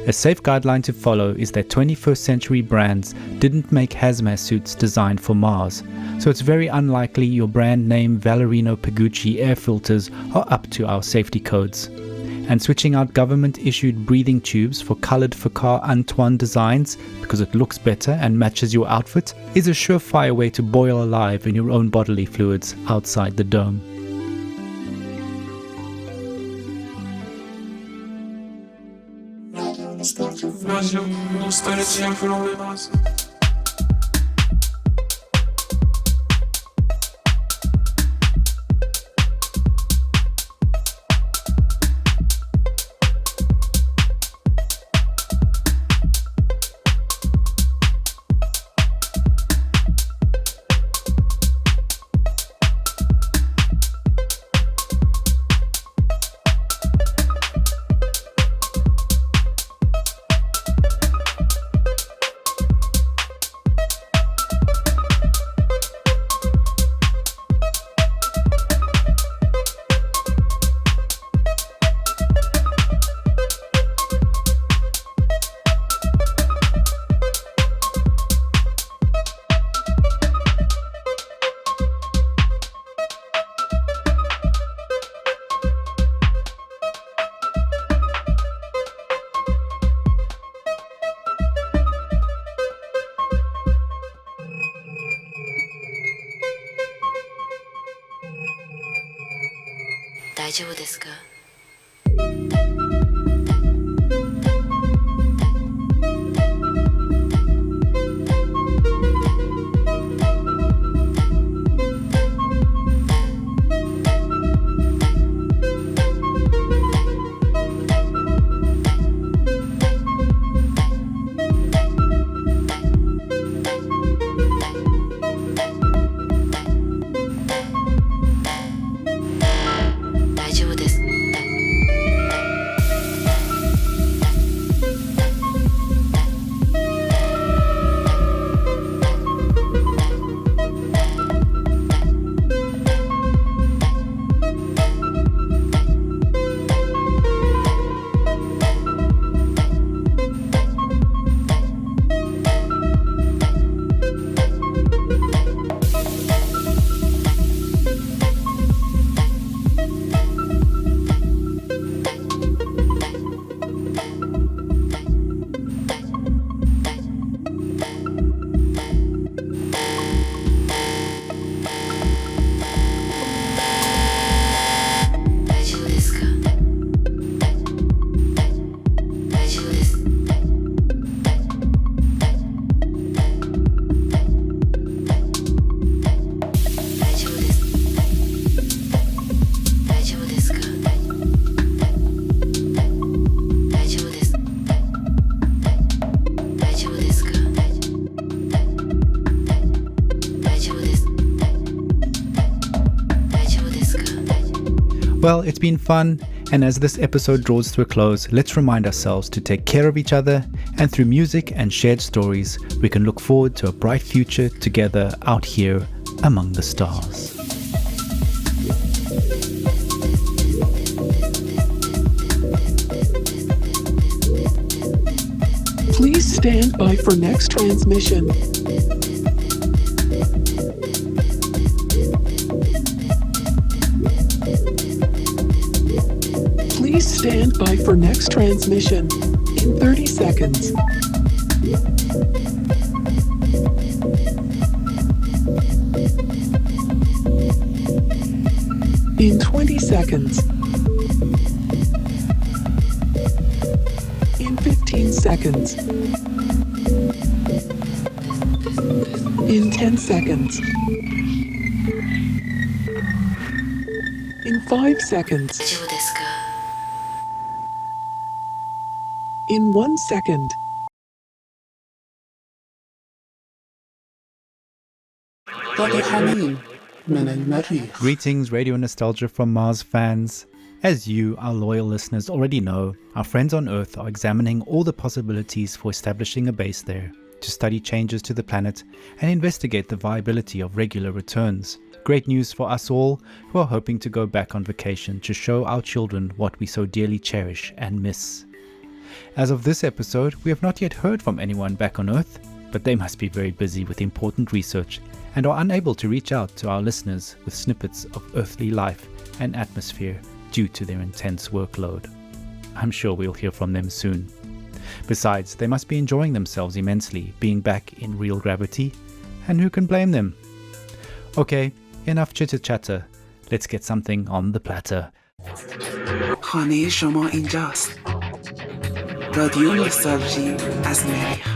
Speaker 1: A safe guideline to follow is that 21st century brands didn't make hazmat suits designed for Mars, so it's very unlikely your brand name Valerino Pagucci air filters are up to our safety codes. And switching out government-issued breathing tubes for coloured Car Antoine designs because it looks better and matches your outfit is a surefire way to boil alive in your own bodily fluids outside the dome.
Speaker 7: Radio Nostalgia from Mars.
Speaker 1: Well, it's been fun, and as this episode draws to a close, let's remind ourselves to take care of each other, and through music and shared stories, we can look forward to a bright future together out here among the stars.
Speaker 8: Please stand by for next transmission. Please stand by for next transmission in 30 seconds. In 20 seconds. In 15 seconds. In 10 seconds. In 5 seconds. In 1 second.
Speaker 18: Radio حنين من المريخ.
Speaker 1: Greetings, Radio Nostalgia from Mars fans. As you, our loyal listeners, already know, our friends on Earth are examining all the possibilities for establishing a base there, to study changes to the planet and investigate the viability of regular returns. Great news for us all who are hoping to go back on vacation to show our children what we so dearly cherish and miss. As of this episode, we have not yet heard from anyone back on Earth, but they must be very busy with important research and are unable to reach out to our listeners with snippets of earthly life and atmosphere due to their intense workload. I'm sure we'll hear from them soon. Besides, they must be enjoying themselves immensely being back in real gravity, and who can blame them? Okay, enough chitter-chatter. Let's get something on the platter.
Speaker 20: خانه شما اینجاست. رادیو نوستالژی از مریخ.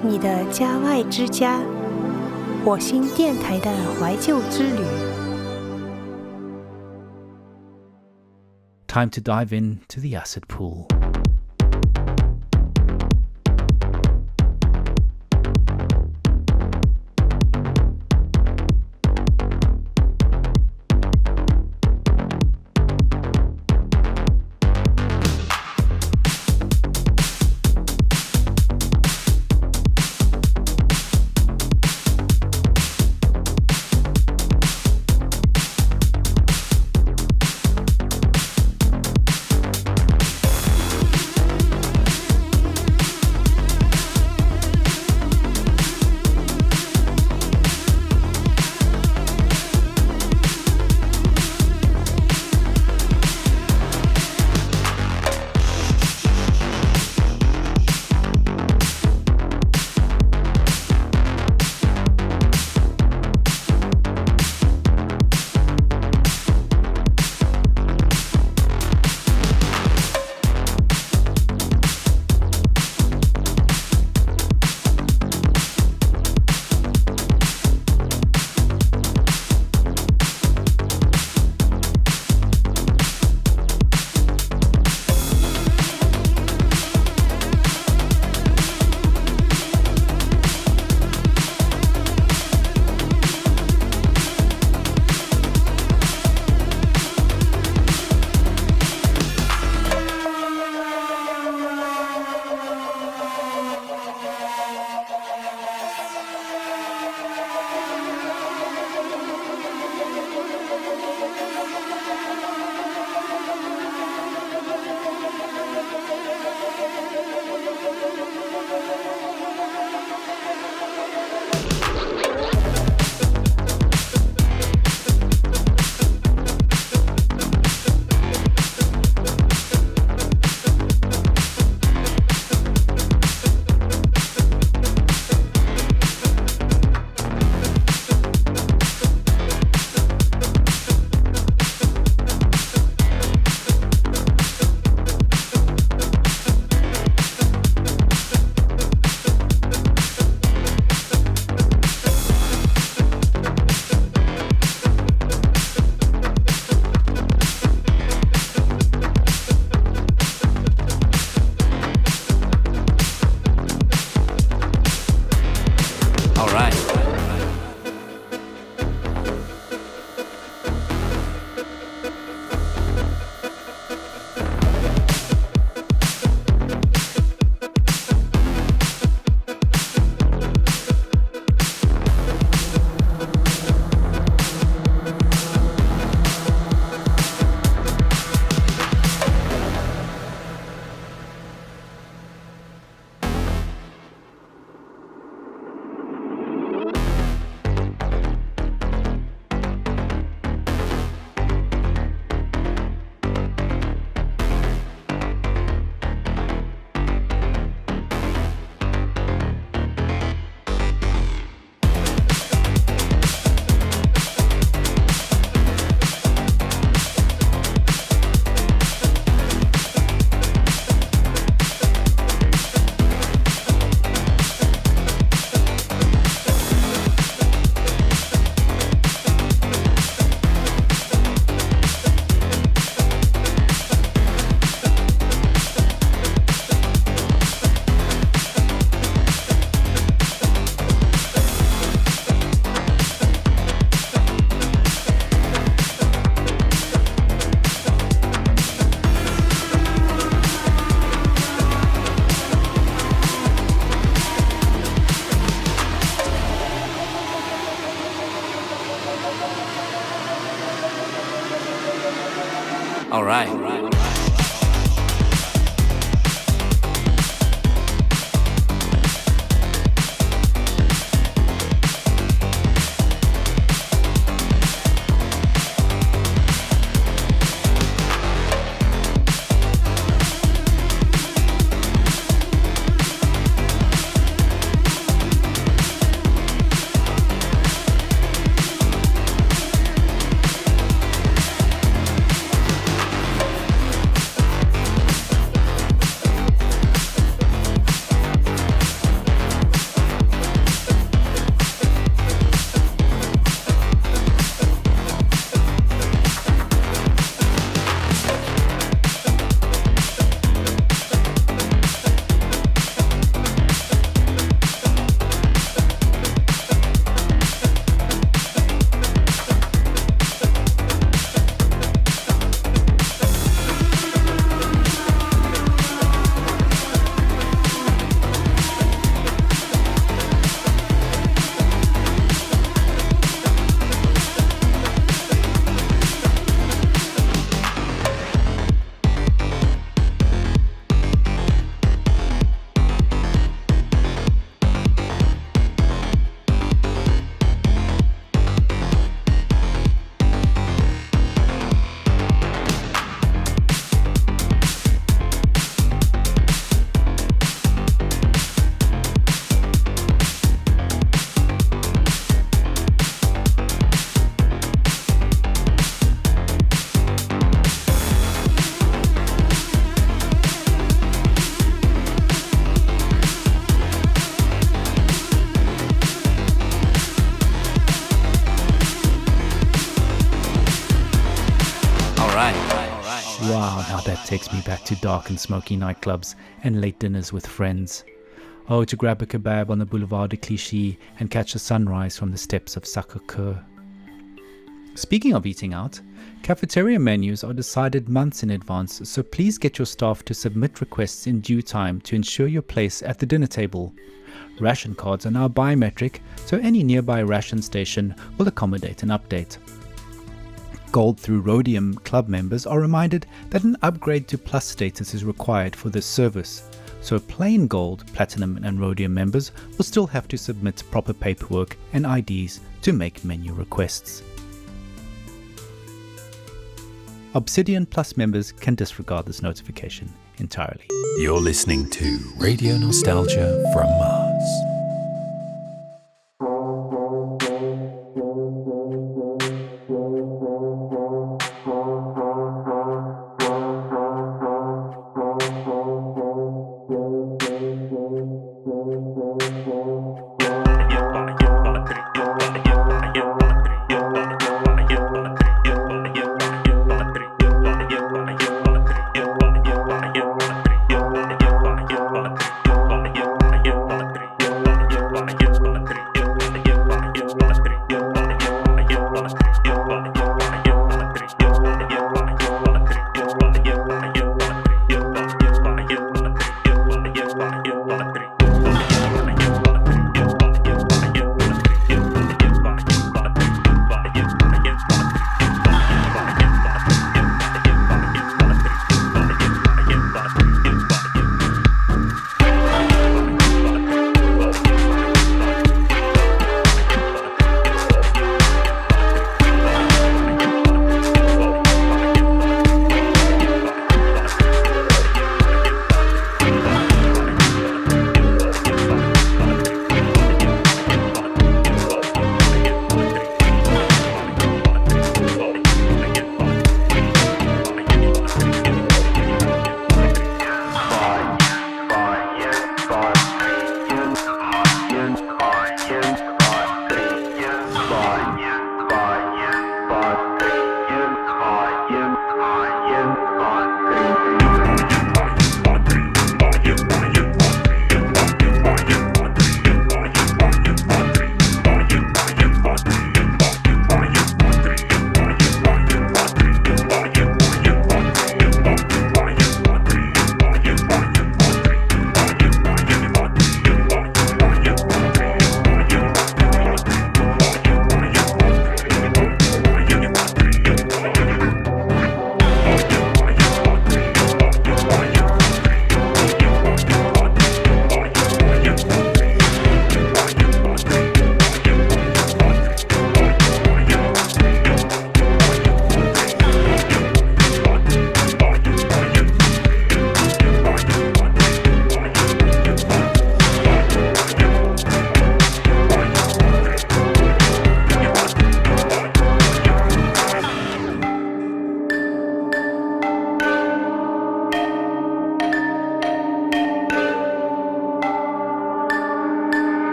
Speaker 21: 你的家外之家，火星电台的怀旧之旅。
Speaker 1: Time to dive into the acid pool.
Speaker 9: All right. All right.
Speaker 1: Wow, now that takes me back to dark and smoky nightclubs and late dinners with friends. Oh, to grab a kebab on the Boulevard de Clichy and catch a sunrise from the steps of Sacré-Cœur. Speaking of eating out, cafeteria menus are decided months in advance, so please get your staff to submit requests in due time to ensure your place at the dinner table. Ration cards are now biometric, so any nearby ration station will accommodate an update. Gold through Rhodium Club members are reminded that an upgrade to Plus status is required for this service, so plain Gold, Platinum and Rhodium members will still have to submit proper paperwork and IDs to make menu requests. Obsidian Plus members can disregard this notification entirely.
Speaker 5: You're listening to Radio Nostalgia from Mars.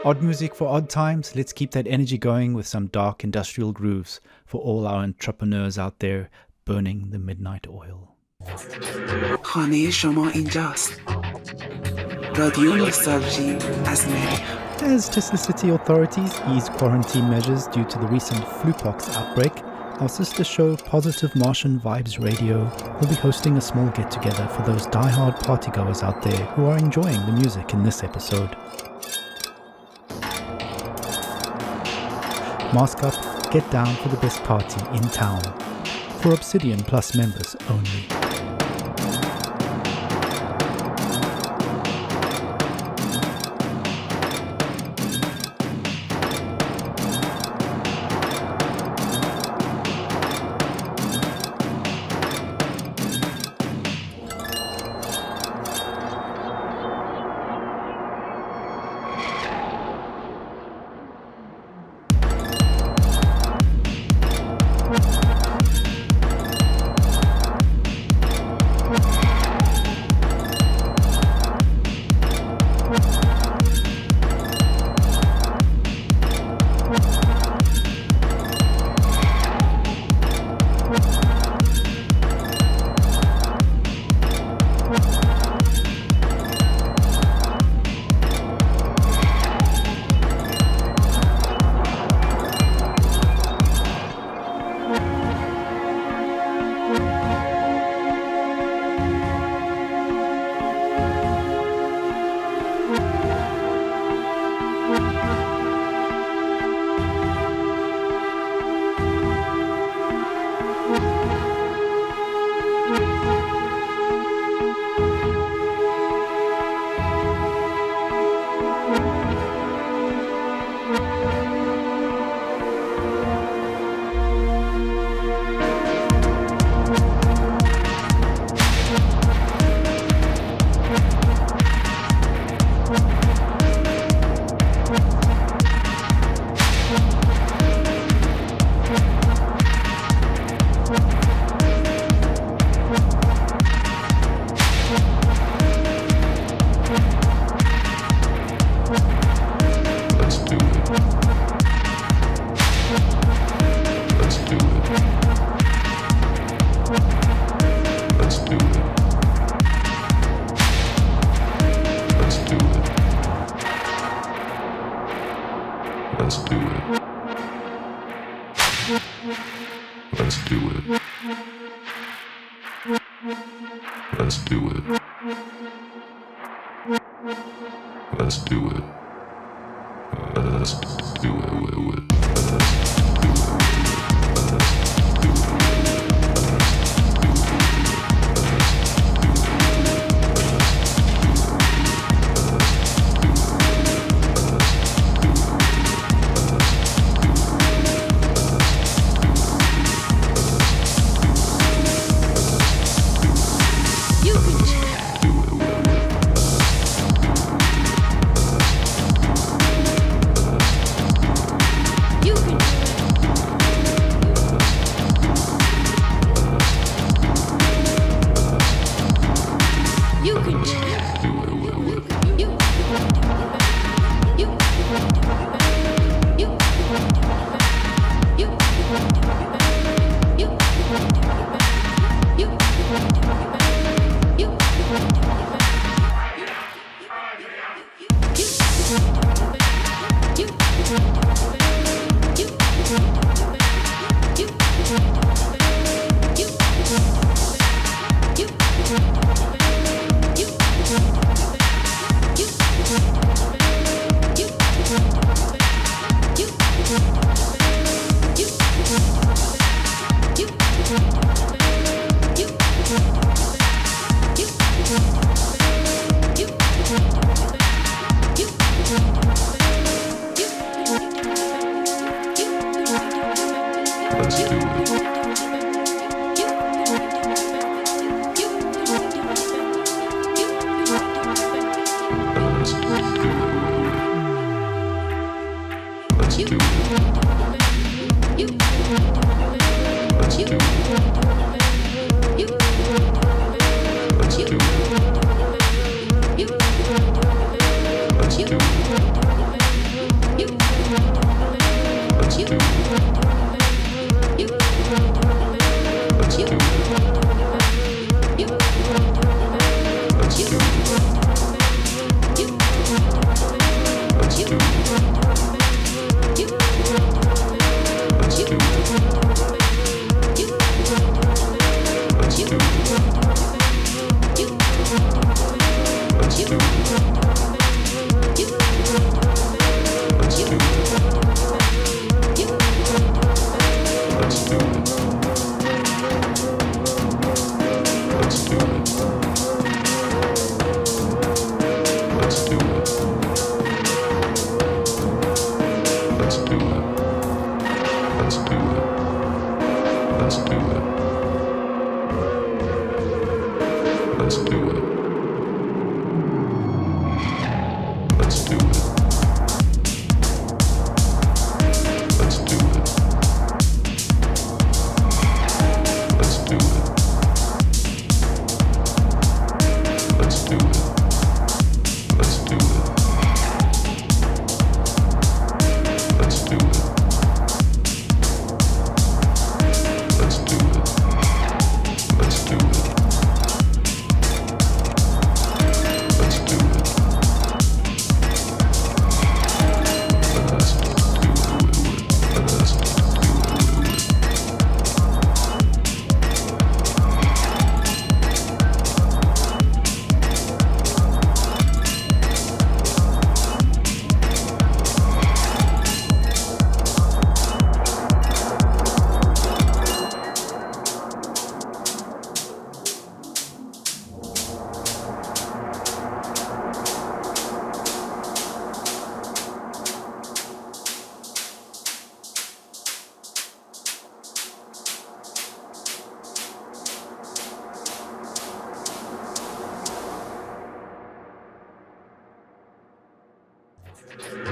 Speaker 1: Odd music for odd times. Let's keep that energy going with some dark industrial grooves for all our entrepreneurs out there burning the midnight oil.
Speaker 20: خانه شما اینجاست. رادیو نوستالژی از مریخ.
Speaker 1: As Tesla City authorities ease quarantine measures due to the recent flupox outbreak, our sister show Positive Martian Vibes Radio will be hosting a small get-together for those die-hard partygoers out there who are enjoying the music in this episode. Mask up, get down for the best party in town. For Obsidian Plus members only.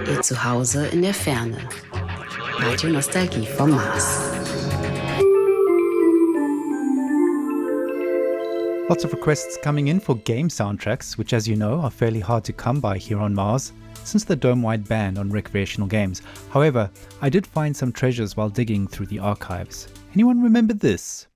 Speaker 6: Ihr Zuhause in der Ferne. Radio Nostalgie vom Mars.
Speaker 1: Lots of requests coming in for game soundtracks, which as you know are fairly hard to come by here on Mars, since the dome-wide ban on recreational games. However, I did find some treasures while digging through the archives. Anyone remember this?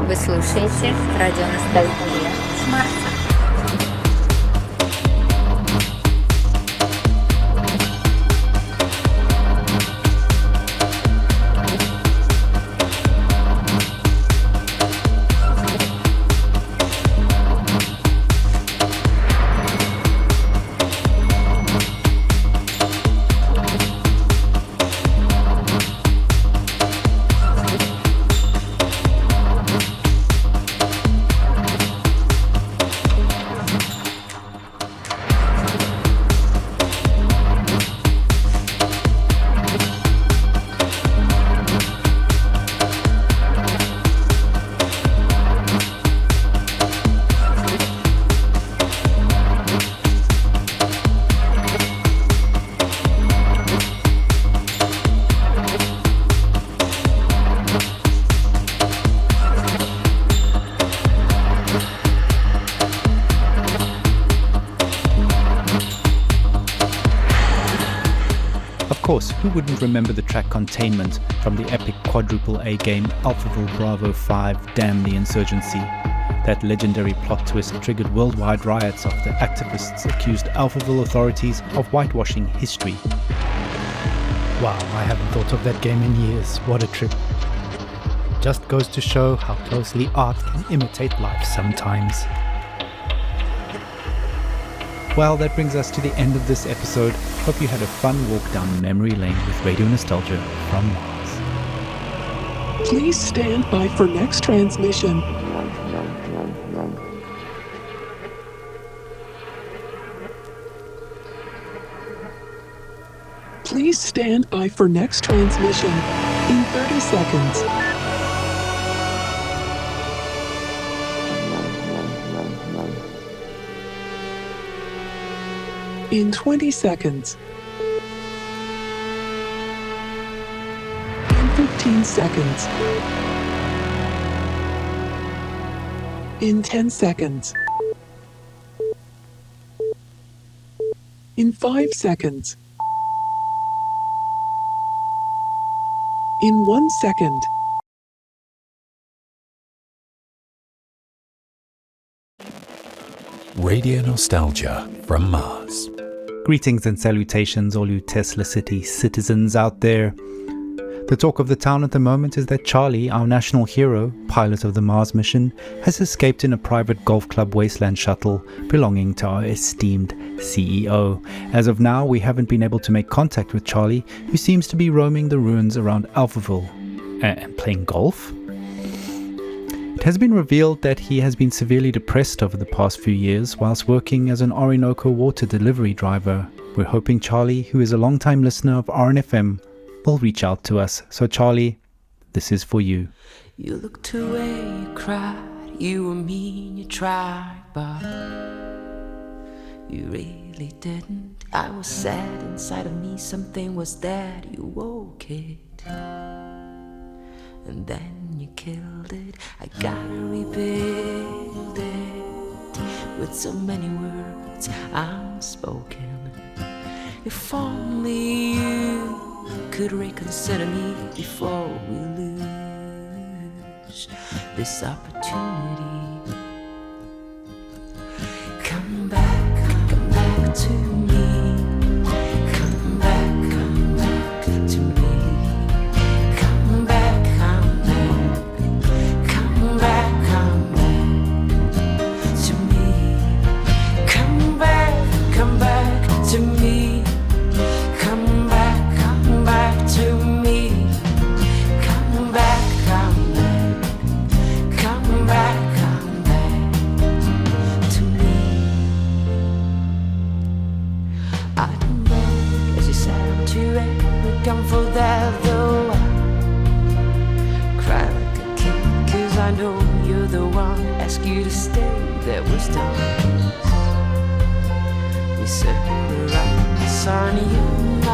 Speaker 17: Вы слушаете радио Ностальгия с Марса.
Speaker 1: Of course, who wouldn't remember the track Containment from the epic quadruple A game Alphaville Bravo 5 Damn the Insurgency? That legendary plot twist triggered worldwide riots after activists accused Alphaville authorities of whitewashing history. Wow, I haven't thought of that game in years. What a trip. Just goes to show how closely art can imitate life sometimes. Well, that brings us to the end of this episode. Hope you had a fun walk down memory lane with Radio Nostalgia from Mars.
Speaker 8: Please stand by for next transmission. Please stand by for next transmission in 30 seconds. In 20 seconds. In 15 seconds. In 10 seconds. In 5 seconds. In 1 second.
Speaker 5: Radio Nostalgia from Mars.
Speaker 1: Greetings and salutations, all you Tesla City citizens out there. The talk of the town at the moment is that Charlie, our national hero, pilot of the Mars mission, has escaped in a private golf club wasteland shuttle belonging to our esteemed CEO. As of now, we haven't been able to make contact with Charlie, who seems to be roaming the ruins around Alphaville and playing golf. It has been revealed that he has been severely depressed over the past few years whilst working as an Orinoco water delivery driver. We're hoping Charlie, who is a long-time listener of RNFM, will reach out to us. So Charlie, this is for you.
Speaker 11: You looked away, you cried, you were mean, you tried, but you really didn't. I was sad inside of me, something was dead, you woke it, and then you killed it. I gotta rebuild it with so many words unspoken. If only you could reconsider me before we lose this opportunity. Come back to me. Come back to me. Come back to me. Come back to me. Come back to me. Come back to me. Come back to me. I don't know, as you sound too arrogant for that though. I cry like a king, 'cause I know you're the one. Ask you to stay, there was darkness. We circle around the sun, you and I,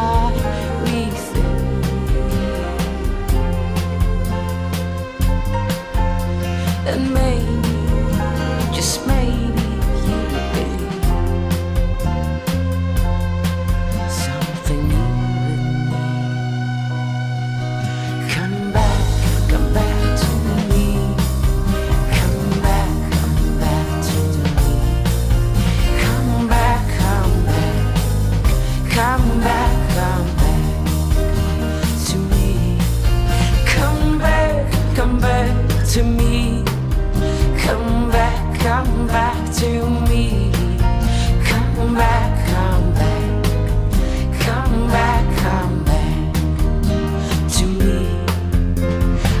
Speaker 11: we think. And maybe, just maybe, you would be something new with me. Come back to me. to me. Come back, come back, come back, come back to me.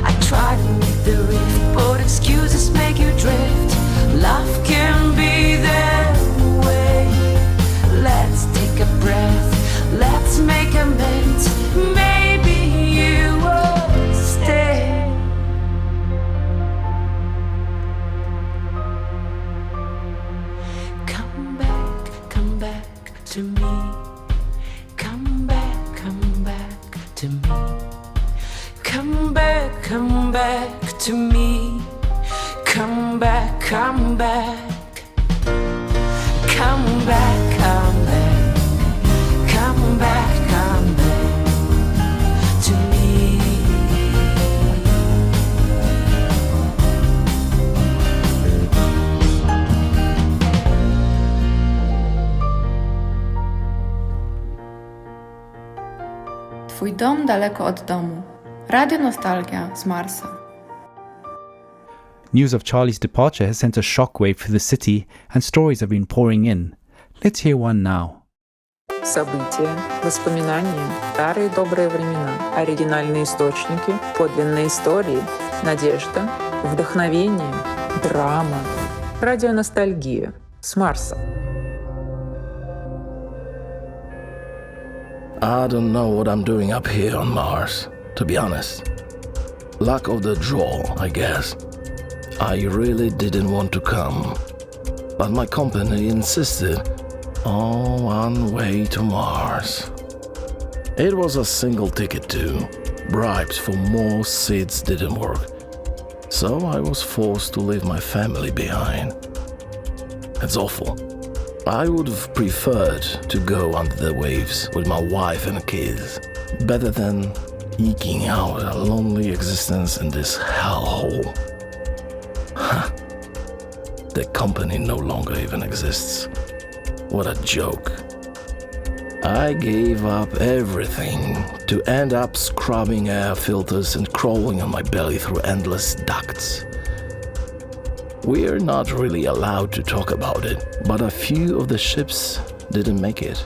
Speaker 11: I try to make the rift, but excuses make you drift. Love can be that way. Let's take a breath, let's make amends. Maybe you will stay. Come back to me. Come back to me. Come back to me. Come back, come back. Come back, come back. Come back to me.
Speaker 4: Twój dom daleko od domu. Radio Nostalgia z Marsa.
Speaker 1: News of Charlie's departure has sent a shockwave through the city, and stories have been pouring in. Let's hear one now.
Speaker 13: События, воспоминания, старые добрые времена, оригинальные источники, подлинные истории, надежда, вдохновение, драма. Радионостальгия с Марса.
Speaker 22: I don't know what I'm doing up here on Mars, to be honest. Luck of the draw, I guess. I really didn't want to come, but my company insisted. One way to Mars. It was a single ticket too. Bribes for more seats didn't work, so I was forced to leave my family behind. It's awful. I would have preferred to go under the waves with my wife and kids, better than eking out a lonely existence in this hellhole. The company no longer even exists. What a joke. I gave up everything to end up scrubbing air filters and crawling on my belly through endless ducts. We're not really allowed to talk about it, but a few of the ships didn't make it.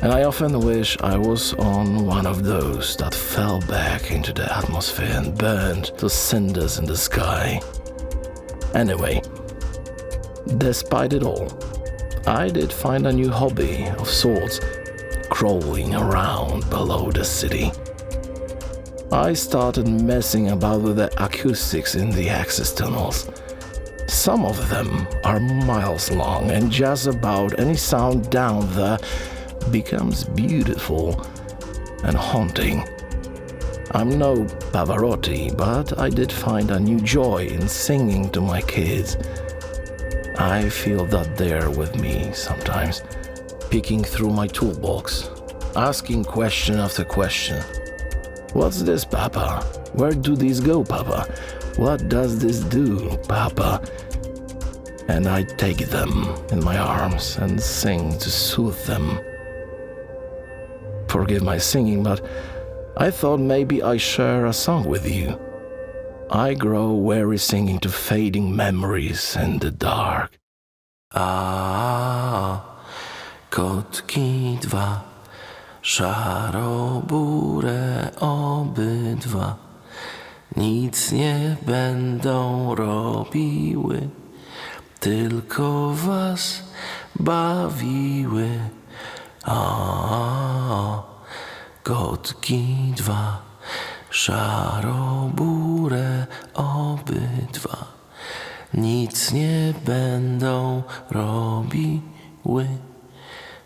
Speaker 22: And I often wish I was on one of those that fell back into the atmosphere and burned to cinders in the sky. Anyway, despite it all, I did find a new hobby of sorts, crawling around below the city. I started messing about with the acoustics in the access tunnels. Some of them are miles long, and just about any sound down there becomes beautiful and haunting. I'm no Pavarotti, but I did find a new joy in singing to my kids. I feel that they're with me sometimes, peeking through my toolbox, asking question after question. What's this, Papa? Where do these go, Papa? What does this do, Papa? And I take them in my arms and sing to soothe them. Forgive my singing, but I thought maybe I share a song with you. I grow weary singing to fading memories in the dark.
Speaker 23: Kotki dwa, szarobure obydwa, nic nie będą robiły, tylko was bawiły. Kotki dwa, szarobure obydwa, nic nie będą robiły,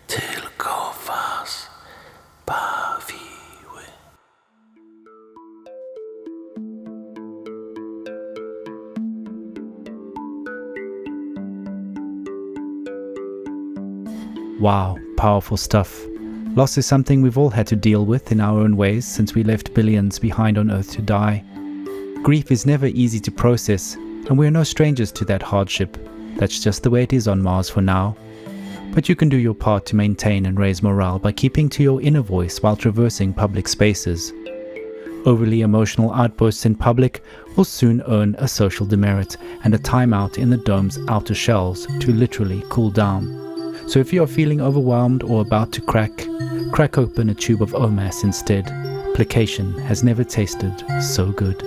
Speaker 23: tylko was bawiły.
Speaker 1: Wow, powerful stuff. Loss is something we've all had to deal with in our own ways since we left billions behind on Earth to die. Grief is never easy to process, and we are no strangers to that hardship. That's just the way it is on Mars for now. But you can do your part to maintain and raise morale by keeping to your inner voice while traversing public spaces. Overly emotional outbursts in public will soon earn a social demerit and a timeout in the dome's outer shells to literally cool down. So if you are feeling overwhelmed or about to crack open a tube of Omas instead. Placation has never tasted so good.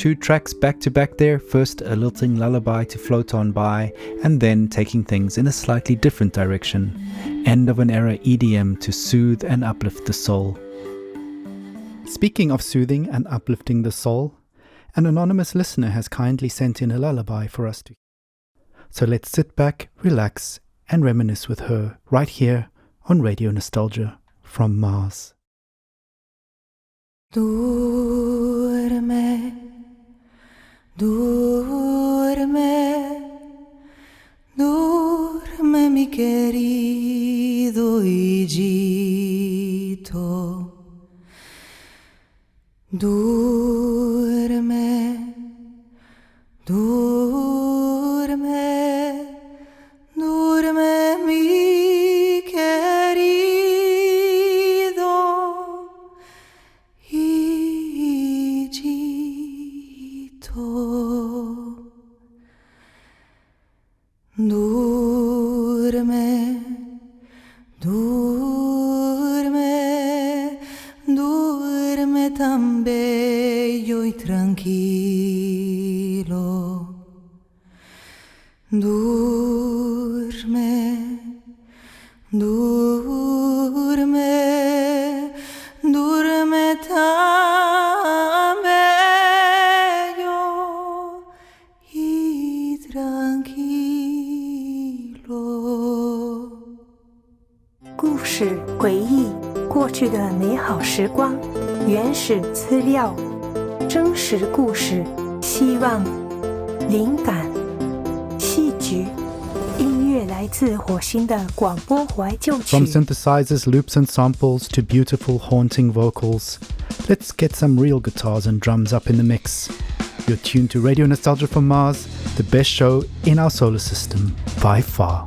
Speaker 1: 2 tracks back to back there, first a lilting lullaby to float on by, and then taking things in a slightly different direction. End of an era EDM to soothe and uplift the soul. Speaking of soothing and uplifting the soul, an anonymous listener has kindly sent in a lullaby for us to. So let's sit back, relax, and reminisce with her right here on Radio Nostalgia from Mars.
Speaker 11: Duerme, duerme, duerme mi querido hijito. Duerme, duerme, duerme mi querido hijito. Duerme, duerme, duerme tan bello y tranquilo. Duerme, duerme, duerme tan bello y tranquilo.
Speaker 21: 故事、回忆、过去的美好时光、原始资料、真实故事、希望、灵感、戏剧。音乐来自火星的广播怀旧曲。
Speaker 1: From synthesizers, loops and samples to beautiful haunting vocals, let's get some real guitars and drums up in the mix. You're tuned to Radio Nostalgia from Mars, the best show in our solar system by far.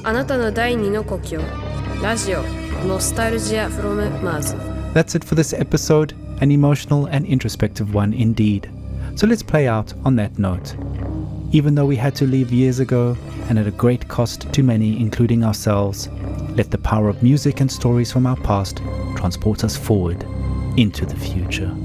Speaker 15: あなたの第二の故郷ラジオノスタルジア from Mars.
Speaker 1: That's it for this episode, an emotional and introspective one indeed. So let's play out on that note. Even though we had to leave years ago and at a great cost to many, including ourselves, let the power of music and stories from our past transport us forward into the future.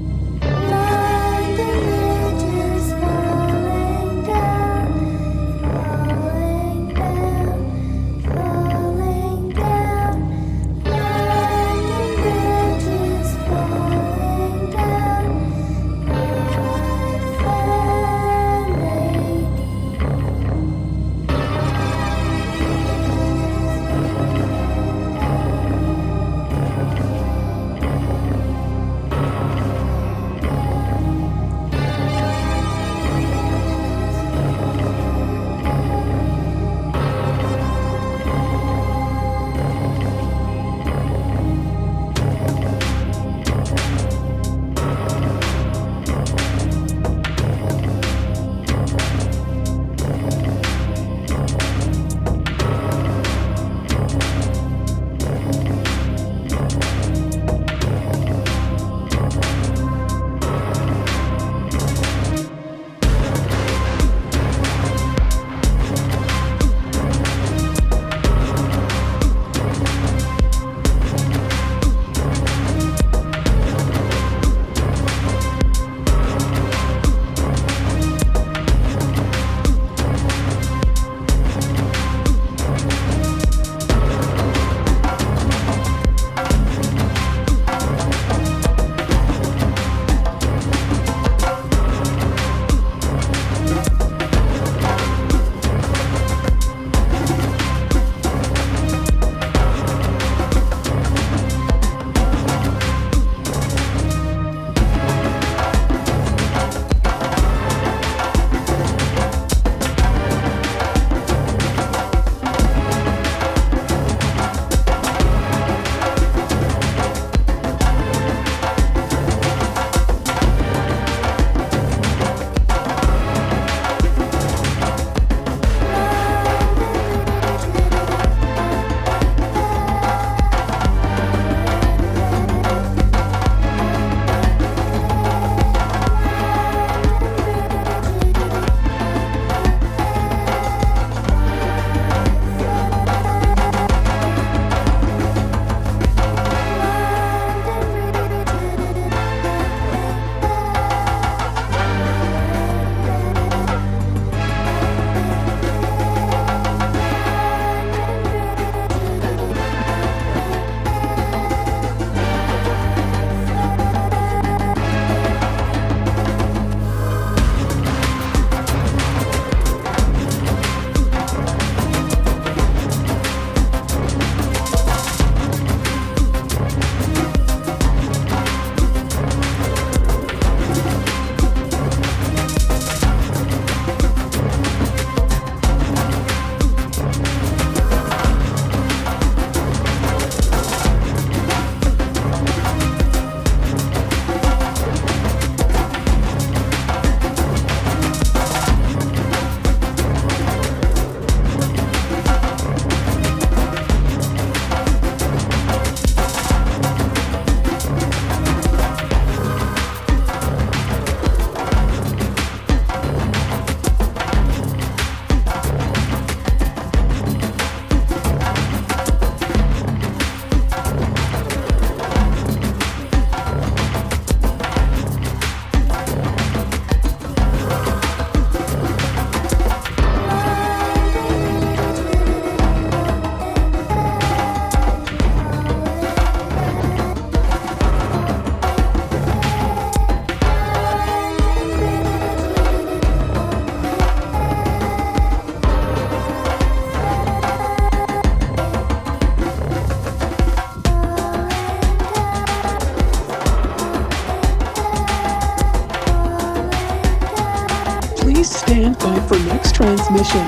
Speaker 8: Stand by for next transmission.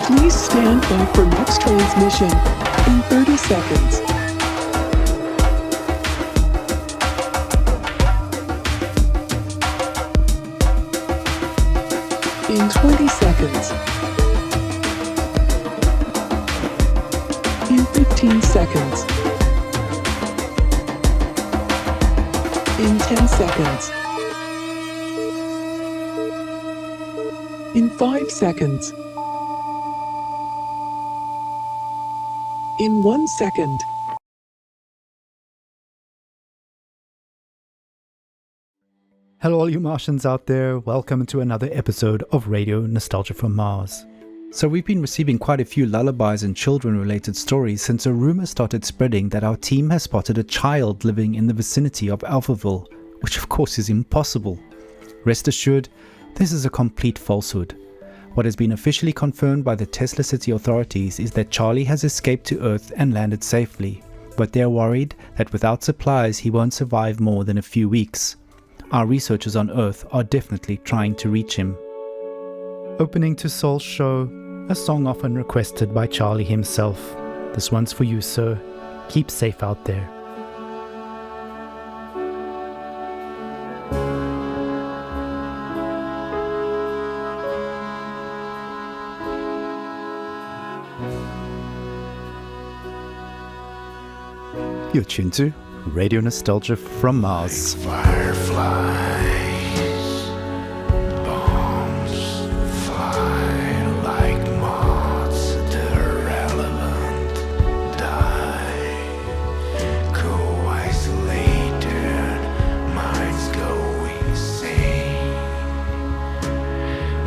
Speaker 8: Please stand by for next transmission in 30 seconds. In 20 seconds. In 15 seconds. In 10 seconds. In 5 seconds. In 1 second.
Speaker 1: Hello, all you Martians out there. Welcome to another episode of Radio Nostalgia from Mars. So we've been receiving quite a few lullabies and children-related stories since a rumor started spreading that our team has spotted a child living in the vicinity of Alphaville, which of course is impossible. Rest assured, this is a complete falsehood. What has been officially confirmed by the Tesla City authorities is that Charlie has escaped to Earth and landed safely, but they're worried that without supplies he won't survive more than a few weeks. Our researchers on Earth are definitely trying to reach him. Opening to Soul's show, a song often requested by Charlie himself. This one's for you, sir. Keep safe out there. You're tuned to Radio Nostalgia from Mars.
Speaker 10: Fireflies, bombs fly like moths, the irrelevant die. Go isolated, minds go insane.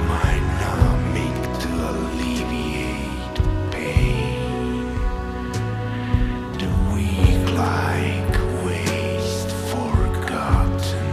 Speaker 10: Mind numbing to alleviate pain. The weak like waste forgotten.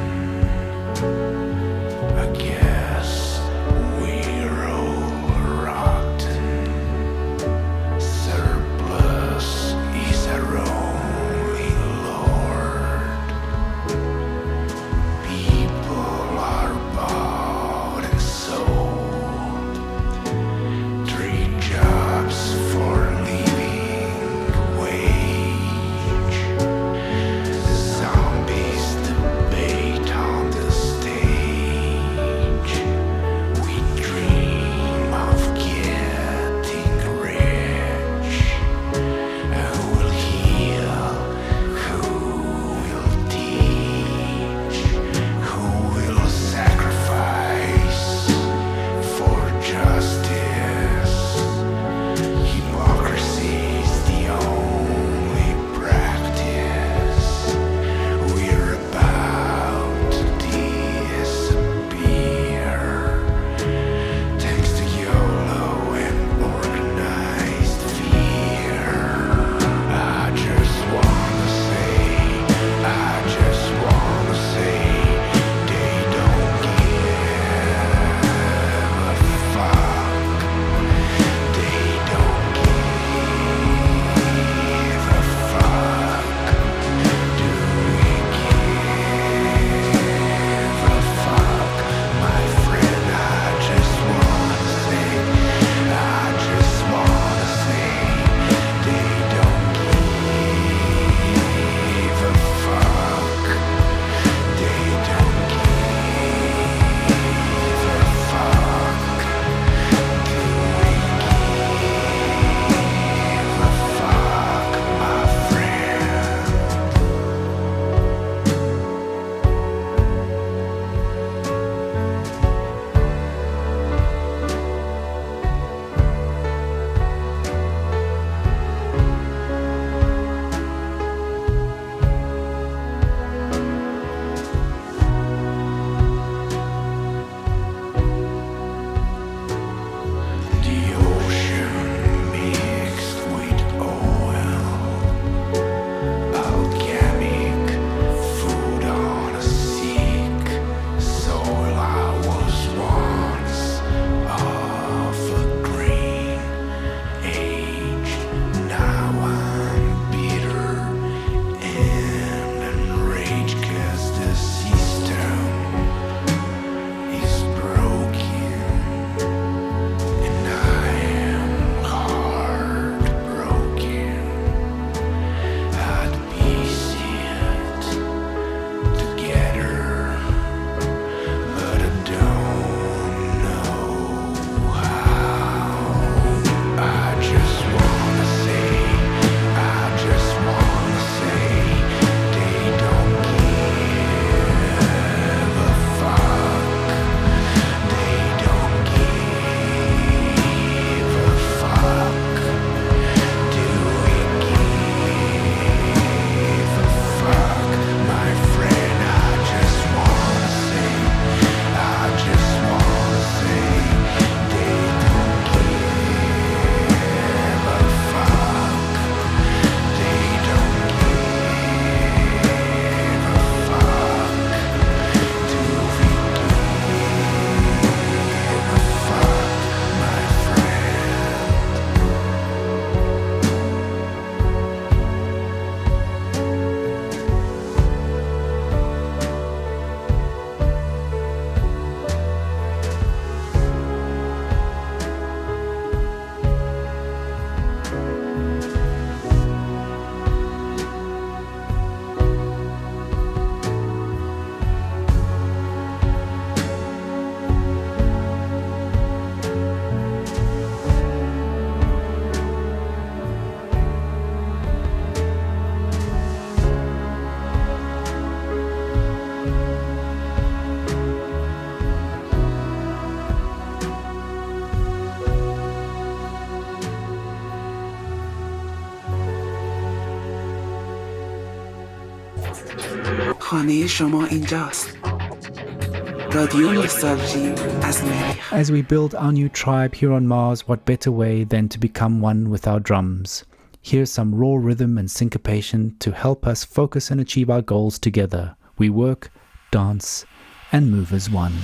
Speaker 20: خانه شما اینجاست. رادیو نوستالژی از مریخ.
Speaker 1: As we build our new tribe here on Mars, what better way than to become one with our drums? Here's some raw rhythm and syncopation to help us focus and achieve our goals together. We work, dance, and move as one.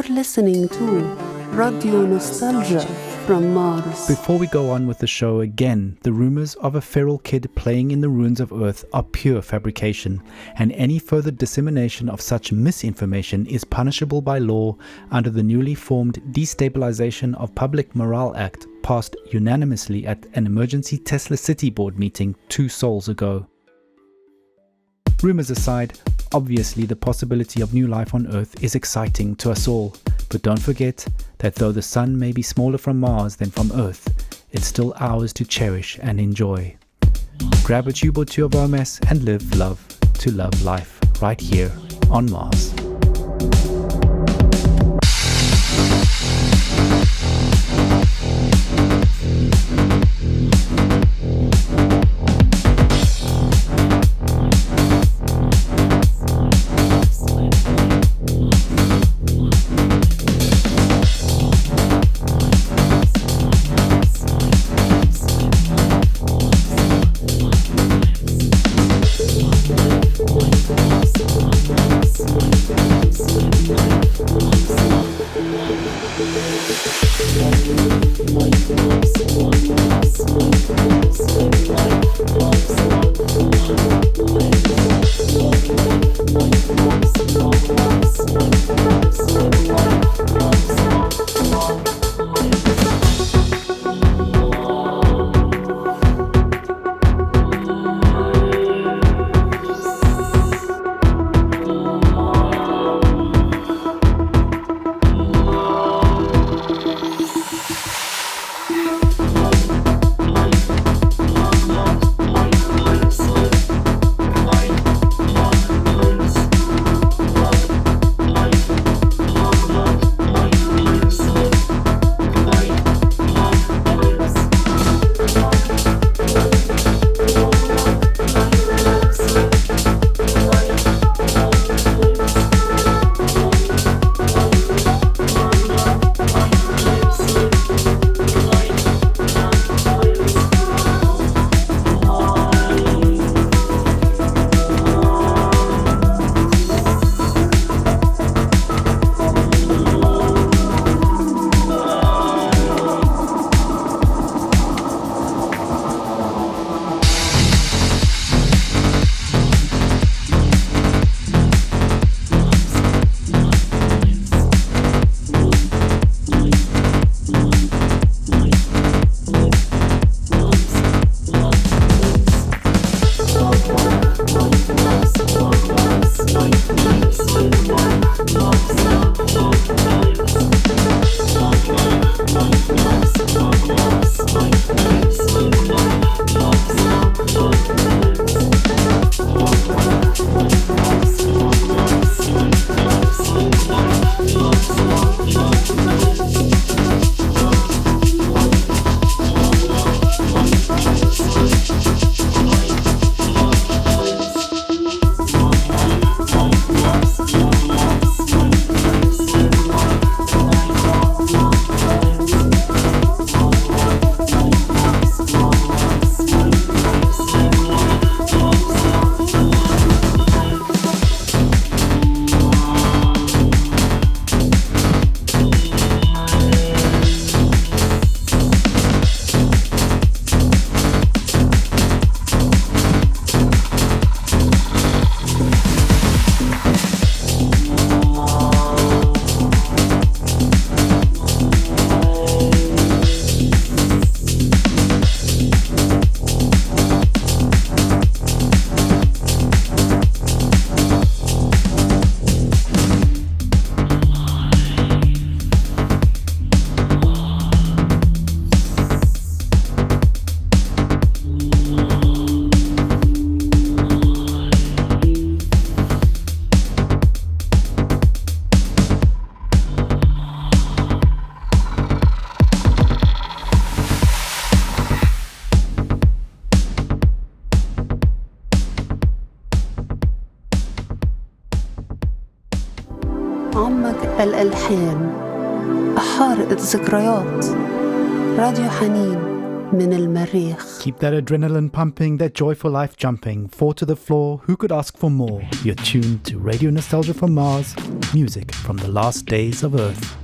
Speaker 18: You're listening to Radio Nostalgia from Mars.
Speaker 1: Before we go on with the show again, the rumors of a feral kid playing in the ruins of Earth are pure fabrication, and any further dissemination of such misinformation is punishable by law under the newly formed Destabilization of Public Morale Act, passed unanimously at an emergency Tesla City board meeting 2 sols ago. Rumors aside, obviously the possibility of new life on Earth is exciting to us all, but don't forget that though the sun may be smaller from Mars than from Earth, it's still ours to cherish and enjoy. Grab a tube or two of RMS and live love to love life right here on Mars.
Speaker 18: عمق الألحان، حارقة ذكريات. راديو حنين من المريخ.
Speaker 1: Keep that adrenaline pumping, that joyful life jumping. 4 to the floor, who could ask for more? You're tuned to Radio Nostalgia from Mars, music from the last days of Earth.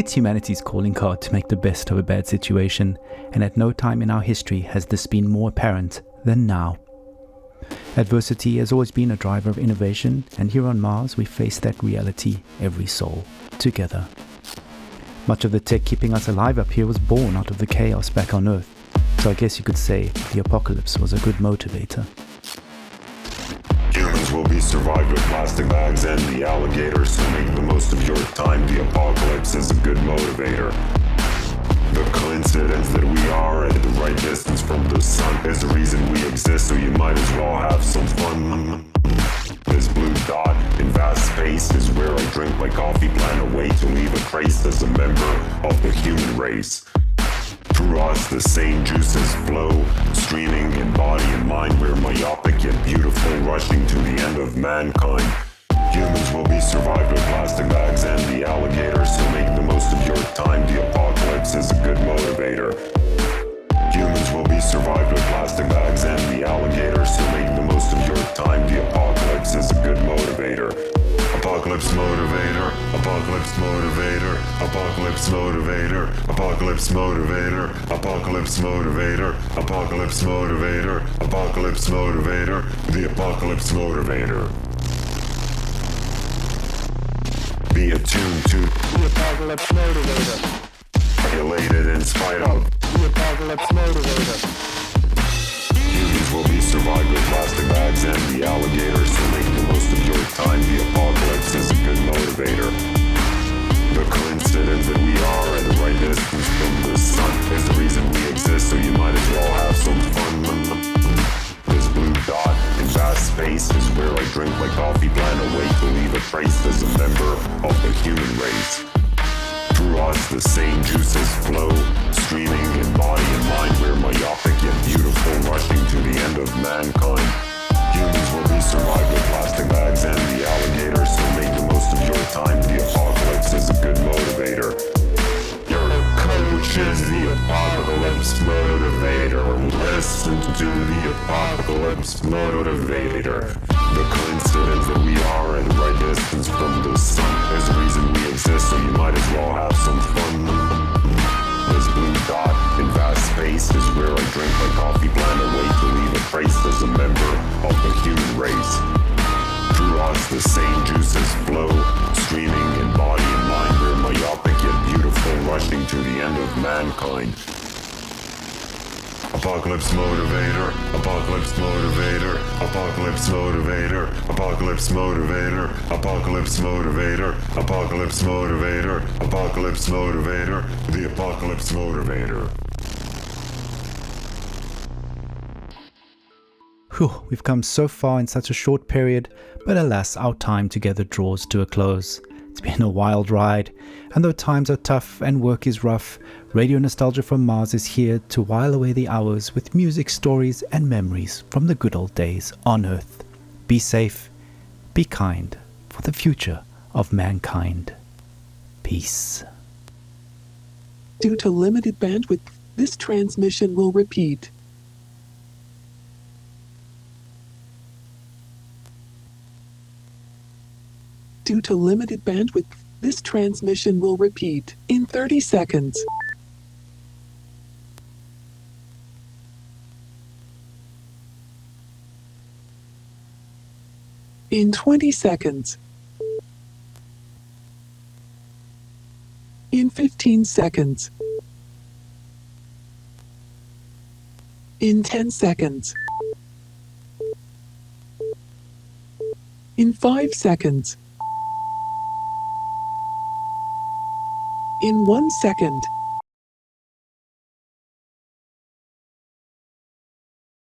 Speaker 1: It's humanity's calling card to make the best of a bad situation, and at no time in our history has this been more apparent than now. Adversity has always been a driver of innovation, and here on Mars we face that reality, every soul, together. Much of the tech keeping us alive up here was born out of the chaos back on Earth, so I guess you could say the apocalypse was a good motivator.
Speaker 2: Humans will be survived with plastic bags and the alligators, so make the most of your time. The apocalypse is a good motivator. The coincidence that we are at the right distance from the sun is the reason we exist, so you might as well have some fun. This blue dot in vast space is where I drink my coffee, plan a way to leave a trace as a member of the human race. Through us the same juices flow, streaming in body and mind. We're myopic yet beautiful, rushing to the end of mankind. Humans will be survived with plastic bags and the alligators, so make the most of your time. The apocalypse is a good motivator. Humans will be survived with plastic bags and the alligators, so make the most of your time. The apocalypse is a good motivator. Apocalypse motivator, apocalypse motivator, apocalypse motivator, apocalypse motivator, apocalypse motivator, apocalypse motivator, apocalypse motivator, the apocalypse motivator. Be attuned to the apocalypse motivator. Elated in spite of the apocalypse motivator. Humans will be survived with plastic bags and the alligators, so make the most of your time. The apocalypse is a good motivator. The coincidence that we are at the right distance from the sun is the reason we exist, so you might as well have some fun. This blue dot in vast space is where I drink my coffee, plan a way to leave a trace as a member of the human race. Through us the same juices flow, streaming in body and mind. We're myopic yet beautiful, rushing to the end of mankind. Humans will be survived with plastic bags and the alligators, so make the most of your time. The apocalypse is a good motivator. Your coach is the apocalypse motivator. Listen to the apocalypse motivator. The coincidence that we are at the right distance from the sun is the reason we exist, so you might as well have some fun. This blue dot in vast space is where I drink my coffee, plan a way to leave a trace as a member of the human race. Through us the same juices flow, streaming in body and mind. We're myopic yet beautiful, rushing to the end of mankind. Apocalypse motivator, apocalypse motivator, apocalypse motivator, apocalypse motivator, apocalypse motivator, apocalypse motivator, apocalypse motivator, the apocalypse motivator.
Speaker 1: Whew, we've come so far in such a short period, but alas, our time together draws to a close. It's been a wild ride, and though times are tough and work is rough, Radio Nostalgia from Mars is here to while away the hours with music, stories, and memories from the good old days on Earth. Be safe, be kind, for the future of mankind. Peace.
Speaker 8: Due to limited bandwidth, this transmission will repeat. Due to limited bandwidth, this transmission will repeat in 30 seconds. In 20 seconds. In 15 seconds. In 10 seconds. In 5 seconds. In 1 second.